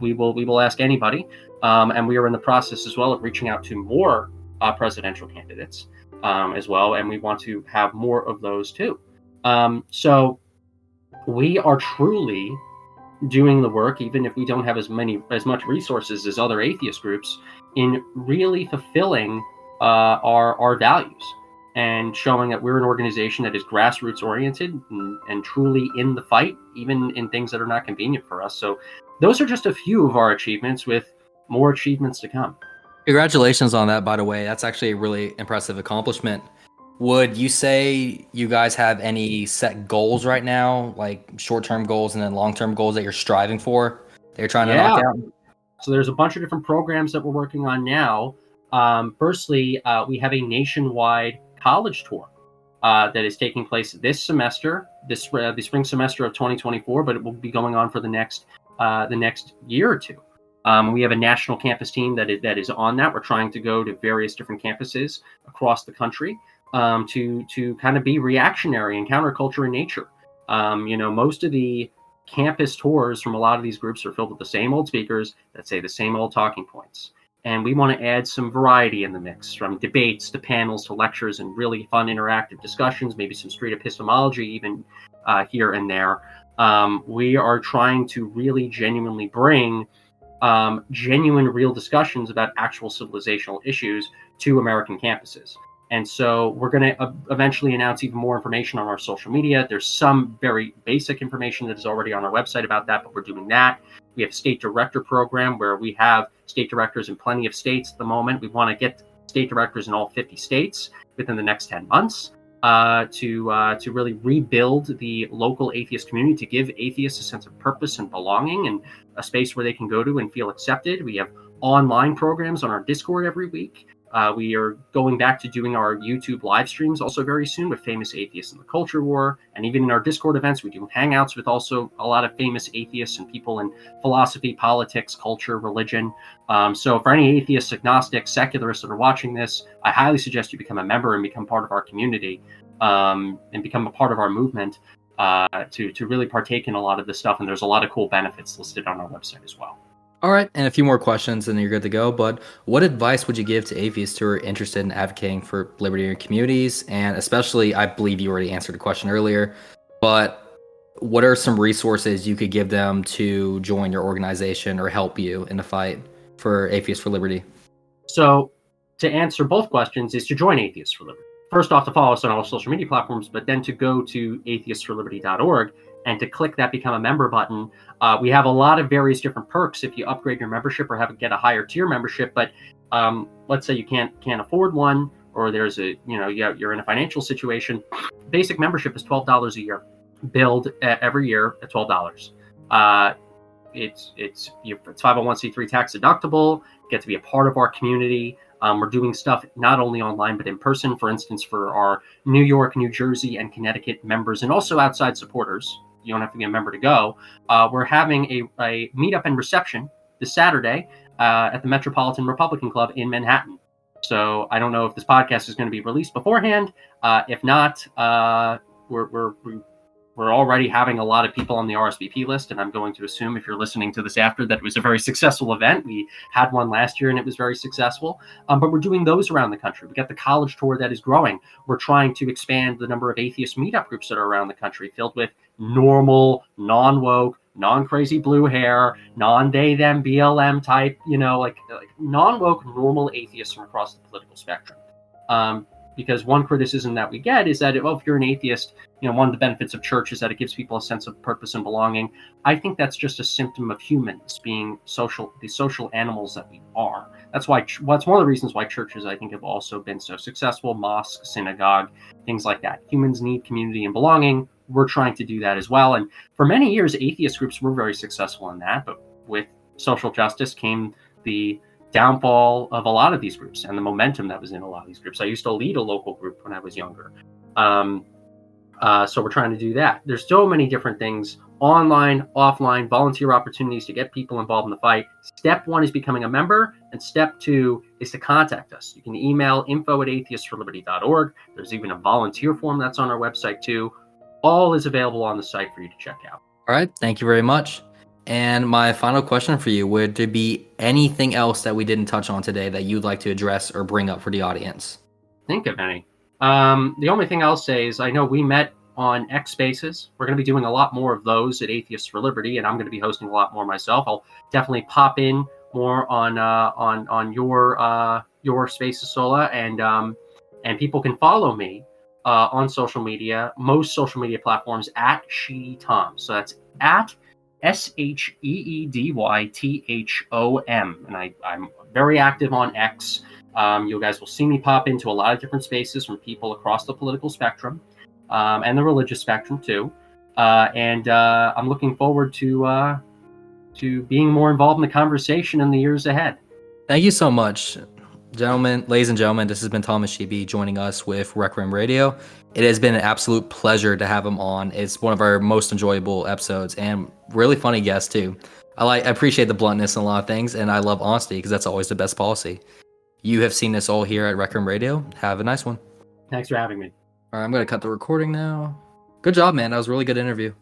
We will ask anybody, and we are in the process as well of reaching out to more presidential candidates as well, and we want to have more of those too. So we are truly doing the work, even if we don't have as much resources as other atheist groups, in really fulfilling our values and showing that we're an organization that is grassroots oriented and truly in the fight, even in things that are not convenient for us. So those are just a few of our achievements, with more achievements to come. Congratulations on that, by the way. That's actually a really impressive accomplishment. Would you say you guys have any set goals right now, like short-term goals and then long-term goals that you're striving for, that you're trying to knock out? So there's a bunch of different programs that we're working on now. Firstly, we have a nationwide college tour that is taking place this semester, the spring semester of 2024, but it will be going on for the next year or two. We have a national campus team that is on that. We're trying to go to various different campuses across the country to kind of be reactionary and counterculture in nature. Most of the campus tours from a lot of these groups are filled with the same old speakers that say the same old talking points. And we want to add some variety in the mix, from debates to panels to lectures and really fun interactive discussions, maybe some street epistemology even here and there. We are trying to really genuinely bring genuine, real discussions about actual civilizational issues to American campuses. And so we're going to eventually announce even more information on our social media. There's some very basic information that is already on our website about that, but we're doing that. We have a state director program where we have state directors in plenty of states at the moment. We want to get state directors in all 50 states within the next 10 months to really rebuild the local atheist community, to give atheists a sense of purpose and belonging and a space where they can go to and feel accepted. We have online programs on our Discord every week. We are going back to doing our YouTube live streams also very soon with famous atheists in the culture war. And even in our Discord events, we do hangouts with also a lot of famous atheists and people in philosophy, politics, culture, religion. So for any atheists, agnostics, secularists that are watching this, I highly suggest you become a member and become part of our community and become a part of our movement to really partake in a lot of this stuff. And there's a lot of cool benefits listed on our website as well. All right, and a few more questions and then you're good to go. But what advice would you give to atheists who are interested in advocating for liberty in communities? And especially, I believe you already answered the question earlier, but what are some resources you could give them to join your organization or help you in the fight for Atheists for Liberty? So to answer both questions is to join Atheists for Liberty. First off, to follow us on all social media platforms, but then to go to atheistsforliberty.org and to click that Become a Member button. We have a lot of various different perks if you upgrade your membership or get a higher tier membership. But let's say you can't afford one, or there's you're in a financial situation. Basic membership is $12 a year, billed every year at $12. It's 501c3 tax deductible. Get to be a part of our community. We're doing stuff not only online but in person. For instance, for our New York, New Jersey, and Connecticut members, and also outside supporters. You don't have to be a member to go. We're having a meetup and reception this Saturday at the Metropolitan Republican Club in Manhattan. So I don't know if this podcast is going to be released beforehand. If not, we're we're already having a lot of people on the RSVP list, and I'm going to assume if you're listening to this after that it was a very successful event. We had one last year and it was very successful, but we're doing those around the country. We got the college tour that is growing. We're trying to expand the number of atheist meetup groups that are around the country, filled with normal, non-woke, non-crazy blue hair, non-they, them, BLM type, like non-woke, normal atheists from across the political spectrum. Because one criticism that we get is that, if you're an atheist, one of the benefits of church is that it gives people a sense of purpose and belonging. I think that's just a symptom of humans being the social animals that we are. That's one of the reasons why churches, I think, have also been so successful. Mosque, synagogue, things like that. Humans need community and belonging. We're trying to do that as well. And for many years, atheist groups were very successful in that. But with social justice came the downfall of a lot of these groups and the momentum that was in a lot of these groups. I used to lead a local group when I was younger. So we're trying to do that. There's so many different things, online, offline, volunteer opportunities to get people involved in the fight. Step 1 is becoming a member, and step 2 is to contact us. You can email info@atheistforliberty.org. There's even a volunteer form that's on our website too. All is available on the site for you to check out. All right, thank you very much. And my final question for you, would there be anything else that we didn't touch on today that you'd like to address or bring up for the audience? Think of any. The only thing I'll say is I know we met on X Spaces. We're going to be doing a lot more of those at Atheists for Liberty, and I'm going to be hosting a lot more myself. I'll definitely pop in more on your Spaces, Sola, and people can follow me on social media, most social media platforms at Sheedy Tom. So that's at SheedyThom, and I'm very active on X. You guys will see me pop into a lot of different spaces from people across the political spectrum and the religious spectrum too. And I'm looking forward to being more involved in the conversation in the years ahead. Thank you so much, ladies and gentlemen. This has been Thomas Sheedy joining us with Requiem Radio. It has been an absolute pleasure to have him on. It's one of our most enjoyable episodes and really funny guest too. I appreciate the bluntness in a lot of things, and I love honesty because that's always the best policy. You have seen this all here at Requiem Radio. Have a nice one. Thanks for having me. All right, I'm going to cut the recording now. Good job, man. That was a really good interview.